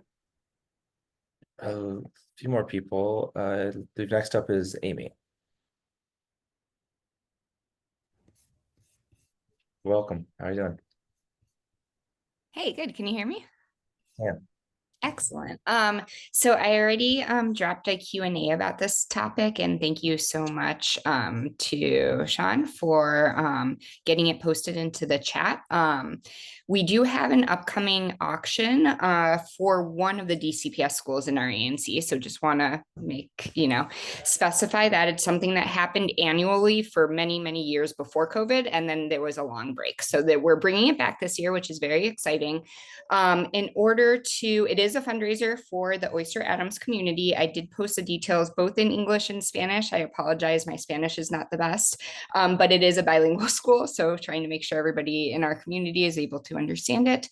A few more people. The next up is Amy. Welcome. How are you doing? Hey, good. Can you hear me? Yeah. Excellent. So I already dropped a Q&A about this topic, and thank you so much to Sean for getting it posted into the chat. We do have an upcoming auction for one of the DCPS schools in our ANC. So just want to make, specify that it's something that happened annually for many, many years before COVID, and then there was a long break. So that we're bringing it back this year, which is very exciting. It is a fundraiser for the Oyster Adams community. I did post the details both in English and Spanish. I apologize, my Spanish is not the best, but it is a bilingual school, so trying to make sure everybody in our community is able to understand it.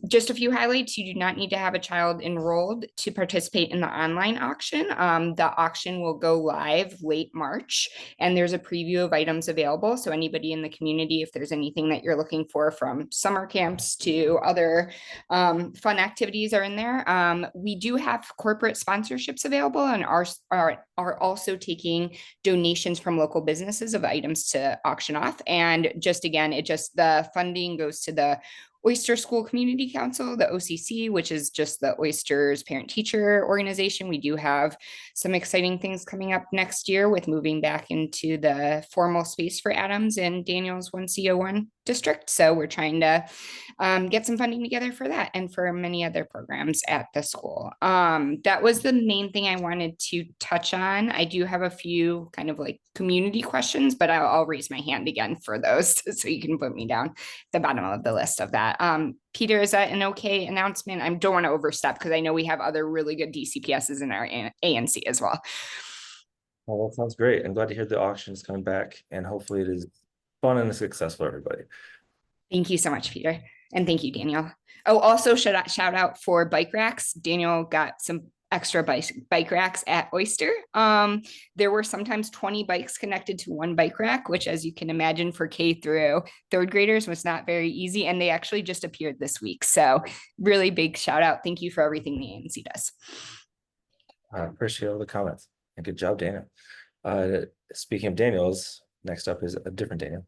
Just a few highlights: you do not need to have a child enrolled to participate in the online auction. The auction will go live late March, and there's a preview of items available. So anybody in the community, if there's anything that you're looking for, from summer camps to other fun activities, are in there. We do have corporate sponsorships available, and are also taking donations from local businesses of items to auction off. And just again, the funding goes to the Oyster School Community Council, the OCC, which is just the Oysters parent teacher organization. We do have some exciting things coming up next year with moving back into the formal space for Adams in Daniels 1CO1 district. So we're trying to get some funding together for that and for many other programs at the school. That was the main thing I wanted to touch on. I do have a few kind of like community questions, but I'll raise my hand again for those so you can put me down at the bottom of the list of that. Peter, is that an okay announcement? I don't want to overstep because I know we have other really good DCPSs in our ANC as well. Well, that sounds great. I'm glad to hear the auction is coming back, and hopefully it is fun and successful for everybody. Thank you so much, Peter. And thank you, Daniel. Oh, also shout out for bike racks. Daniel got some extra bike racks at Oyster. There were sometimes 20 bikes connected to one bike rack, which, as you can imagine, for K through third graders was not very easy. And they actually just appeared this week. So really big shout out. Thank you for everything the ANC does. I appreciate all the comments, and good job, Daniel. Speaking of Daniels, next up is a different Daniel.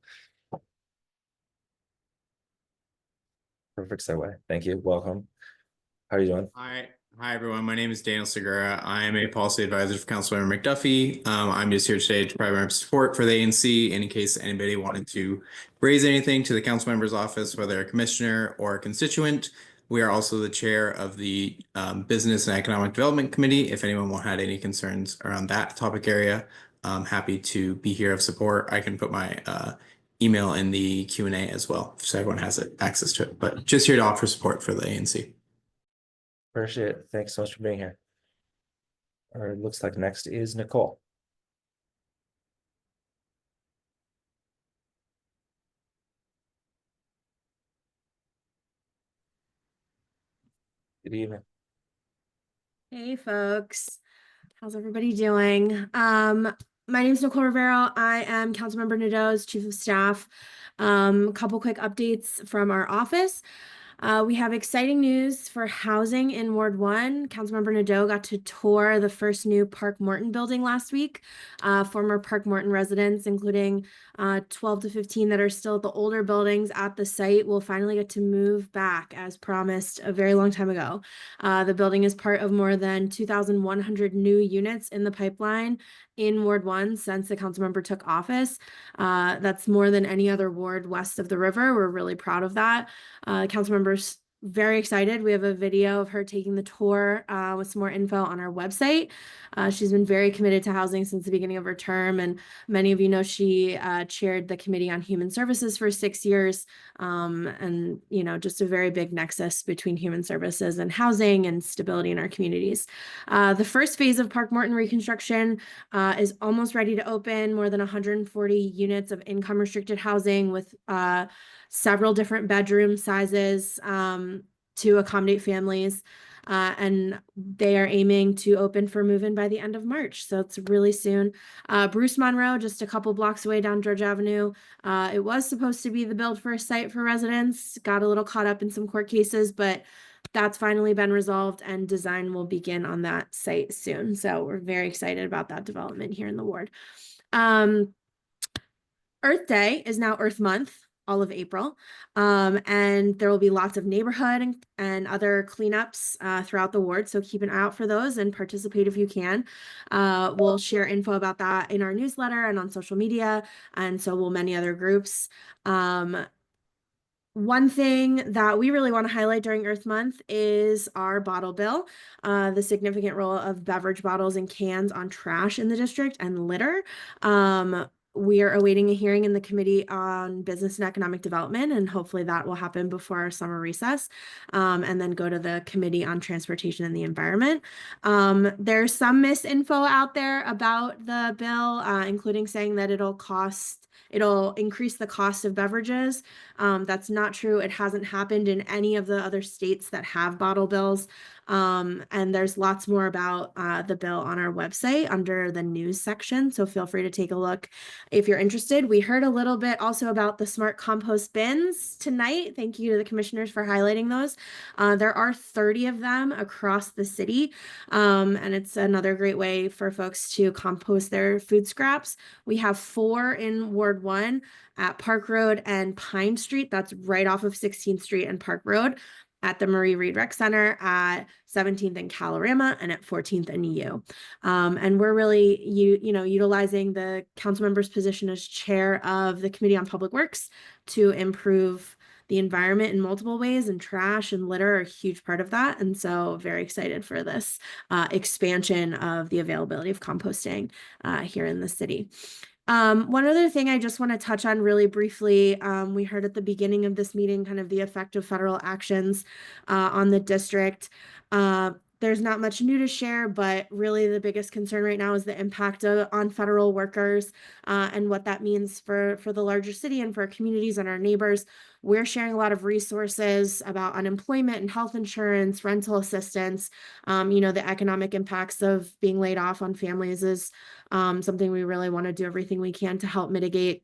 Perfect segue. Thank you. Welcome. How are you doing? Hi, everyone. My name is Daniel Segura. I am a policy advisor for Councilmember McDuffie. I'm just here today to provide my support for the ANC in case anybody wanted to raise anything to the council member's office, whether a commissioner or a constituent. We are also the chair of the Business and Economic Development Committee. If anyone had any concerns around that topic area, I'm happy to be here of support. I can put my email in the Q&A as well, so everyone has access to it. But just here to offer support for the ANC. Appreciate it. Thanks so much for being here. All right, looks like next is Nicole. Good evening. Hey folks, how's everybody doing? My name is Nicole Rivero. I am Councilmember Nadeau's Chief of Staff. A couple quick updates from our office. We have exciting news for housing in Ward 1. Councilmember Nadeau got to tour the first new Park Morton building last week. Former Park Morton residents, including 12 to 15 that are still at the older buildings at the site, will finally get to move back as promised a very long time ago. The building is part of more than 2,100 new units in the pipeline in Ward 1 since the council member took office. That's more than any other ward west of the river. We're really proud of that. Council member's very excited. We have a video of her taking the tour with some more info on our website. She's been very committed to housing since the beginning of her term, and many of you know she chaired the Committee on Human Services for 6 years, and just a very big nexus between human services and housing and stability in our communities. The first phase of Park Morton reconstruction is almost ready to open. More than 140 units of income restricted housing with several different bedroom sizes to accommodate families. And they are aiming to open for move-in by the end of March. So it's really soon. Bruce Monroe, just a couple blocks away down George Avenue. It was supposed to be the build first site for residents. Got a little caught up in some court cases, but that's finally been resolved and design will begin on that site soon. So we're very excited about that development here in the ward. Earth Day is now Earth Month, all of April. And there will be lots of neighborhood and other cleanups throughout the ward. So keep an eye out for those and participate if you can. We'll share info about that in our newsletter and on social media. And so will many other groups. One thing that we really want to highlight during Earth Month is our bottle bill, the significant role of beverage bottles and cans on trash in the district and litter. We are awaiting a hearing in the Committee on Business and Economic Development, and hopefully that will happen before our summer recess, and then go to the Committee on Transportation and the Environment. There's some misinfo out there about the bill, including saying that it'll increase the cost of beverages. That's not true. It hasn't happened in any of the other states that have bottle bills. And there's lots more about the bill on our website under the news section. So feel free to take a look if you're interested. We heard a little bit also about the smart compost bins tonight. Thank you to the commissioners for highlighting those. There are 30 of them across the city. And it's another great way for folks to compost their food scraps. We have 4 in Ward 1 at Park Road and Pine Street. That's right off of 16th Street and Park Road, at the Marie Reed Rec Center, at 17th and Calorama, and at 14th and EU. And we're really utilizing the council member's position as chair of the Committee on Public Works to improve the environment in multiple ways, and trash and litter are a huge part of that. And so very excited for this expansion of the availability of composting here in the city. One other thing I just want to touch on really briefly, we heard at the beginning of this meeting kind of the effect of federal actions on the district. There's not much new to share, but really the biggest concern right now is the impact on federal workers and what that means for the larger city and for our communities and our neighbors. We're sharing a lot of resources about unemployment and health insurance, rental assistance. The economic impacts of being laid off on families is something we really want to do everything we can to help mitigate.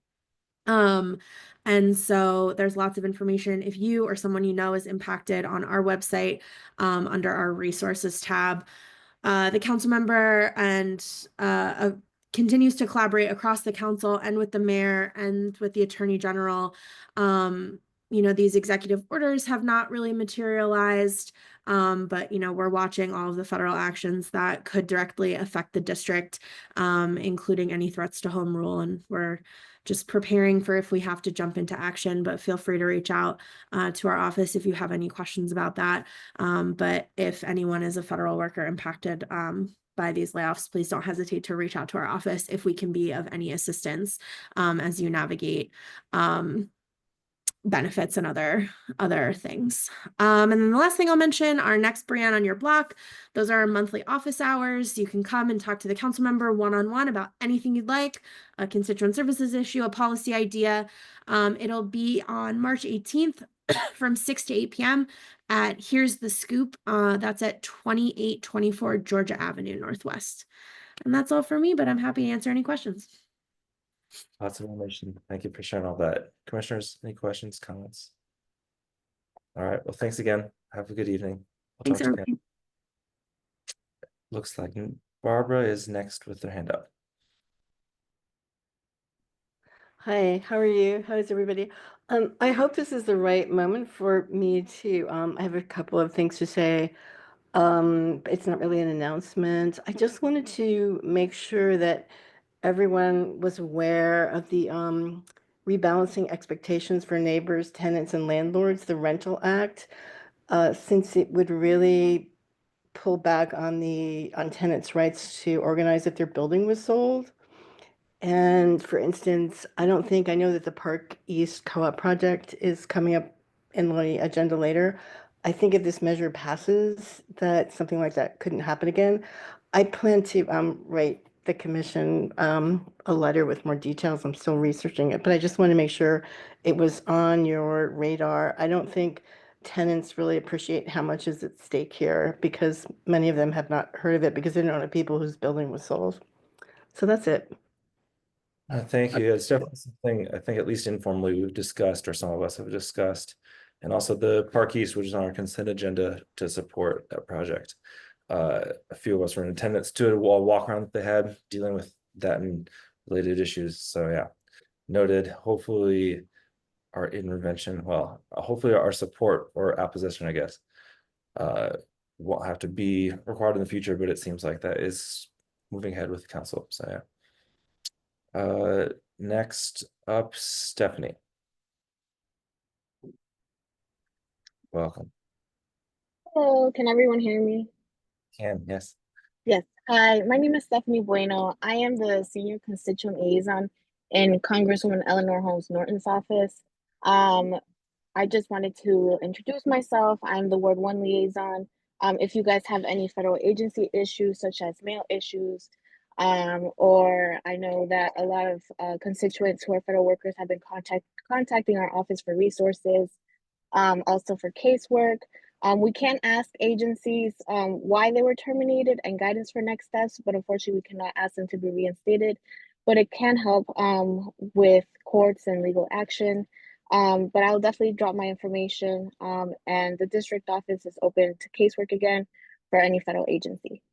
And so there's lots of information. If you or someone you know is impacted, on our website under our resources tab. The council member and continues to collaborate across the council and with the mayor and with the attorney general. These executive orders have not really materialized, but we're watching all of the federal actions that could directly affect the district, including any threats to home rule, and we're just preparing for if we have to jump into action. But feel free to reach out to our office if you have any questions about that. But if anyone is a federal worker impacted by these layoffs, please don't hesitate to reach out to our office if we can be of any assistance as you navigate benefits and other things. And then the last thing I'll mention, our next Brianne on Your Block, those are our monthly office hours. You can come and talk to the council member one-on-one about anything you'd like, a constituent services issue, a policy idea. It'll be on March 18th from 6 to 8 p.m. at Here's the Scoop. That's at 2824 Georgia Avenue Northwest. And that's all for me, but I'm happy to answer any questions. Lots of information. Thank you for sharing all that. Commissioners, any questions, comments? All right. Well, thanks again. Have a good evening. Thanks, everybody. Looks like Barbara is next with their hand up. Hi, how are you? How is everybody? I hope this is the right moment for me to, I have a couple of things to say. It's not really an announcement. I just wanted to make sure that everyone was aware of the rebalancing expectations for neighbors, tenants, and landlords, the Rental Act, since it would really pull back on tenants' rights to organize if their building was sold. And for instance, I know that the Park East Co-op project is coming up in the agenda later. I think if this measure passes, that something like that couldn't happen again. I plan to write the commission a letter with more details. I'm still researching it, but I just want to make sure it was on your radar. I don't think tenants really appreciate how much is at stake here, because many of them have not heard of it because they don't know people whose building was sold. So that's it. Thank you. It's definitely something I think, at least informally, we've discussed, or some of us have discussed. and also the Park East, which is on our consent agenda to support that project. A few of us were in attendance to a walk around that they had dealing with that and related issues. So yeah, noted. Hopefully our intervention, well, hopefully our support or opposition, I guess, won't have to be required in the future, but it seems like that is moving ahead with the council. So yeah. Next up, Stephanie. Welcome. Hello, can everyone hear me? Yes. Yes. Hi, my name is Stephanie Bueno. I am the Senior Constituent Liaison in Congresswoman Eleanor Holmes Norton's office. I just wanted to introduce myself. I'm the Ward 1 liaison. If you guys have any federal agency issues, such as mail issues, or I know that a lot of constituents who are federal workers have been contacting our office for resources, also for casework. We can ask agencies why they were terminated and guidance for next steps, but unfortunately we cannot ask them to be reinstated, but it can help with courts and legal action. But I'll definitely drop my information, and the district office is open to casework again for any federal agency.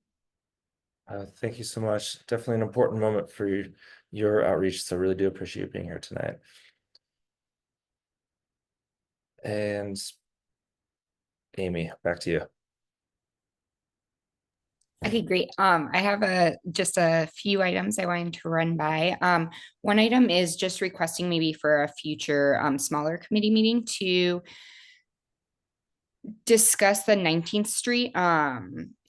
Thank you so much. Definitely an important moment for your outreach, so really do appreciate being here tonight. And Amy, back to you. Okay, great. I have just a few items I wanted to run by. One item is just requesting maybe for a future smaller committee meeting to discuss the 19th Street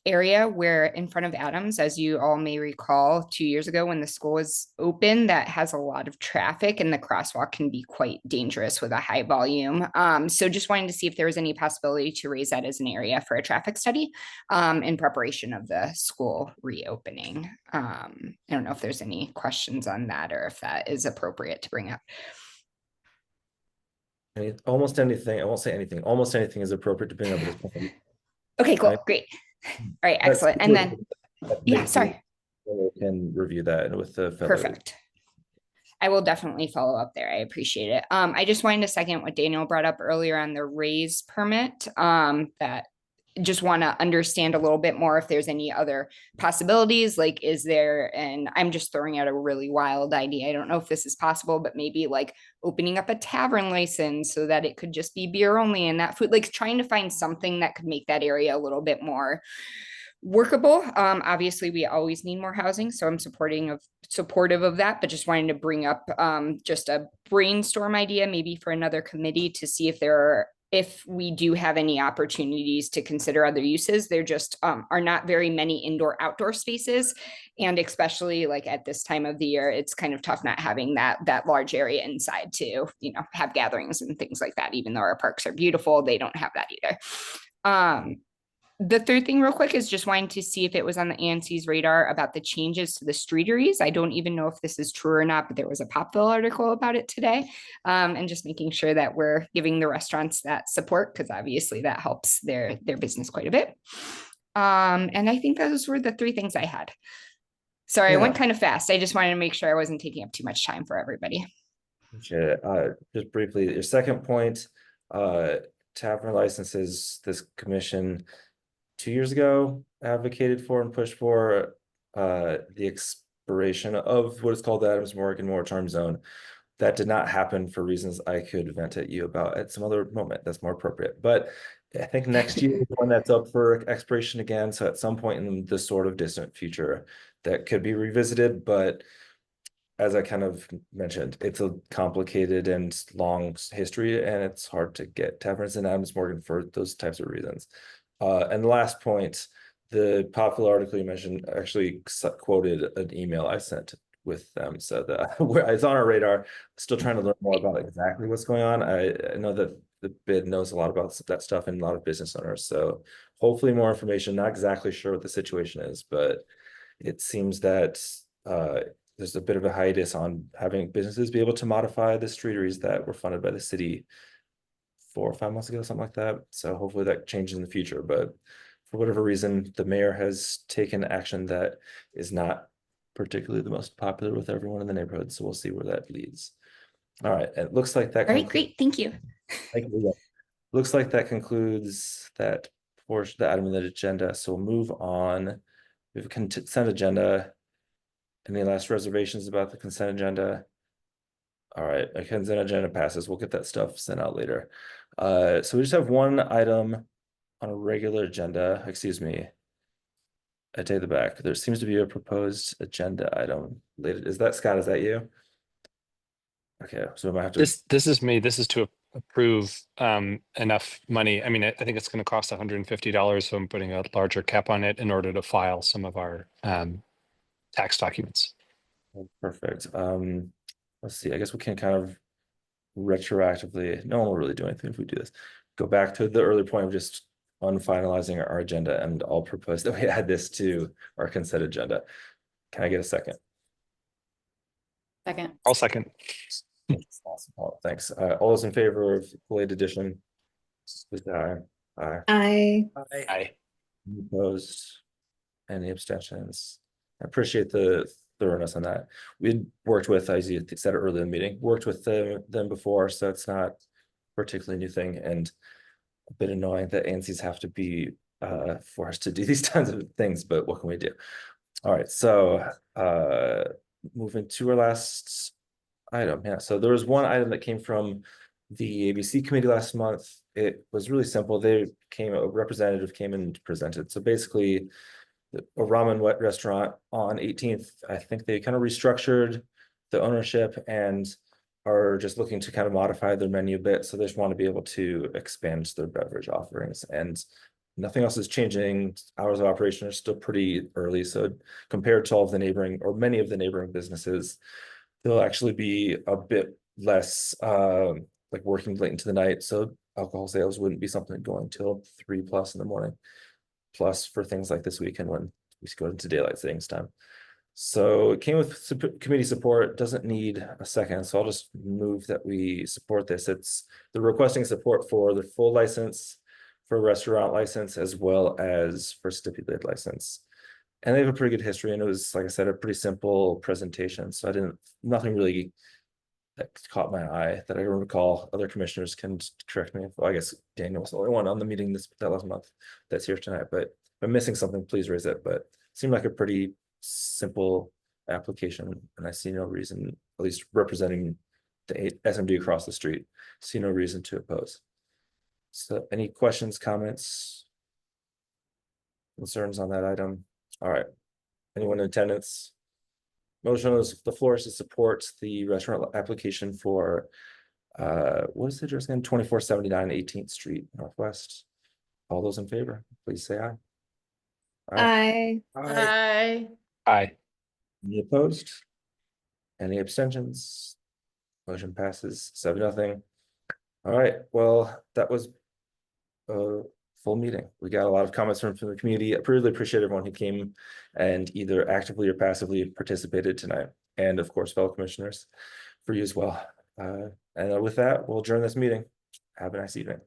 area where in front of Adams, as you all may recall, 2 years ago when the school was open, that has a lot of traffic and the crosswalk can be quite dangerous with a high volume. So just wanting to see if there was any possibility to raise that as an area for a traffic study in preparation of the school reopening. I don't know if there's any questions on that or if that is appropriate to bring up. Almost anything, I won't say anything, almost anything is appropriate to bring up at this point. Okay, cool, great. All right, excellent. And then, yeah, sorry. We can review that with the fellow. Perfect. I will definitely follow up there. I appreciate it. I just wanted to second what Daniel brought up earlier on the raise permit, that just want to understand a little bit more if there's any other possibilities, like is there, and I'm just throwing out a really wild idea. I don't know if this is possible, but maybe like opening up a tavern license so that it could just be beer only and that food, like trying to find something that could make that area a little bit more workable. Obviously we always need more housing, so I'm supportive of that, but just wanting to bring up just a brainstorm idea maybe for another committee to see if we do have any opportunities to consider other uses. There just are not very many indoor outdoor spaces, and especially like at this time of the year, it's kind of tough not having that large area inside to, you know, have gatherings and things like that. Even though our parks are beautiful, they don't have that either. The third thing real quick is just wanting to see if it was on the ANC's radar about the changes to the streeteries. I don't even know if this is true or not, but there was a Popville article about it today. And just making sure that we're giving the restaurants that support, because obviously that helps their business quite a bit. And I think those were the three things I had. Sorry, I went kind of fast. I just wanted to make sure I wasn't taking up too much time for everybody. Appreciate it. Just briefly, your second point, tavern licenses, this commission 2 years ago advocated for and pushed for the expiration of what is called the Adams Morgan moratorium zone. That did not happen for reasons I could vent at you about at some other moment that's more appropriate. But I think next year is when that's up for expiration again. So at some point in the sort of distant future, that could be revisited. But as I kind of mentioned, it's a complicated and long history, and it's hard to get taverns in Adams Morgan for those types of reasons. And the last point, the popular article you mentioned actually quoted an email I sent with them. So it's on our radar. Still trying to learn more about exactly what's going on. I know that the BID knows a lot about that stuff and a lot of business owners. So hopefully more information. Not exactly sure what the situation is, but it seems that there's a bit of a hiatus on having businesses be able to modify the streeteries that were funded by the city 4 or 5 months ago, something like that. So hopefully that changes in the future. But for whatever reason, the mayor has taken action that is not particularly the most popular with everyone in the neighborhood. So we'll see where that leads. All right. It looks like that. All right, great. Thank you. Thank you. Looks like that concludes that portion, the item of the agenda. So we'll move on. We have a consent agenda. Any last reservations about the consent agenda? All right, a consent agenda passes. We'll get that stuff sent out later. So we just have one item on a regular agenda. Excuse me. I take the back. There seems to be a proposed agenda item later. Is that Scott? Is that you? Okay, so we might have to. This is me. This is to approve enough money. I mean, I think it's going to cost $150, so I'm putting a larger cap on it in order to file some of our tax documents. Perfect. Let's see. I guess we can kind of retroactively. No one will really do anything if we do this. Go back to the earlier point of just unfinalizing our agenda, and I'll propose that we add this to our consent agenda. Can I get a second? Second. I'll second. Awesome. Thanks. All those in favor of the late addition? Please say aye. Aye. I Aye. Any opposed? Any abstentions? I appreciate the thoroughness on that. We'd worked with, as you said earlier in the meeting, worked with them before, so it's not a particularly new thing, and a bit annoying that ANCs have to be forced to do these kinds of things, but what can we do? All right, so moving to our last item. Yeah, so there was one item that came from the ABC committee last month. It was really simple. A representative came and presented. So basically, a ramen wet restaurant on 18th, I think they kind of restructured the ownership and are just looking to kind of modify their menu a bit. So they just want to be able to expand their beverage offerings, and nothing else is changing. Hours of operation are still pretty early. So compared to all of the neighboring or many of the neighboring businesses, they'll actually be a bit less like working late into the night. So alcohol sales wouldn't be something going till 3+ in the morning. Plus for things like this weekend when we go into daylight savings time. So it came with committee support, doesn't need a second. So I'll just move that we support this. They're requesting support for the full license, for restaurant license, as well as for stipulated license. And they have a pretty good history, and it was, like I said, a pretty simple presentation. So nothing really that caught my eye that I recall. Other commissioners can correct me. Well, I guess Daniel was the only one on the meeting that last month that's here tonight. But if I'm missing something, please raise it. But it seemed like a pretty simple application, and I see no reason, at least representing the SMD across the street, see no reason to oppose. So, any questions, comments, concerns on that item? All right. Anyone in attendance? Motion on the floor is to support the restaurant application for what is the address again? 2479 18th Street Northwest. All those in favor, please say aye. I Aye. Aye. Any opposed? Any abstentions? Motion passes 7-0. All right, well, that was a full meeting. We got a lot of comments from the community. I really appreciate everyone who came and either actively or passively participated tonight. And of course, fellow commissioners, for you as well. And with that, we'll adjourn this meeting. Have a nice evening.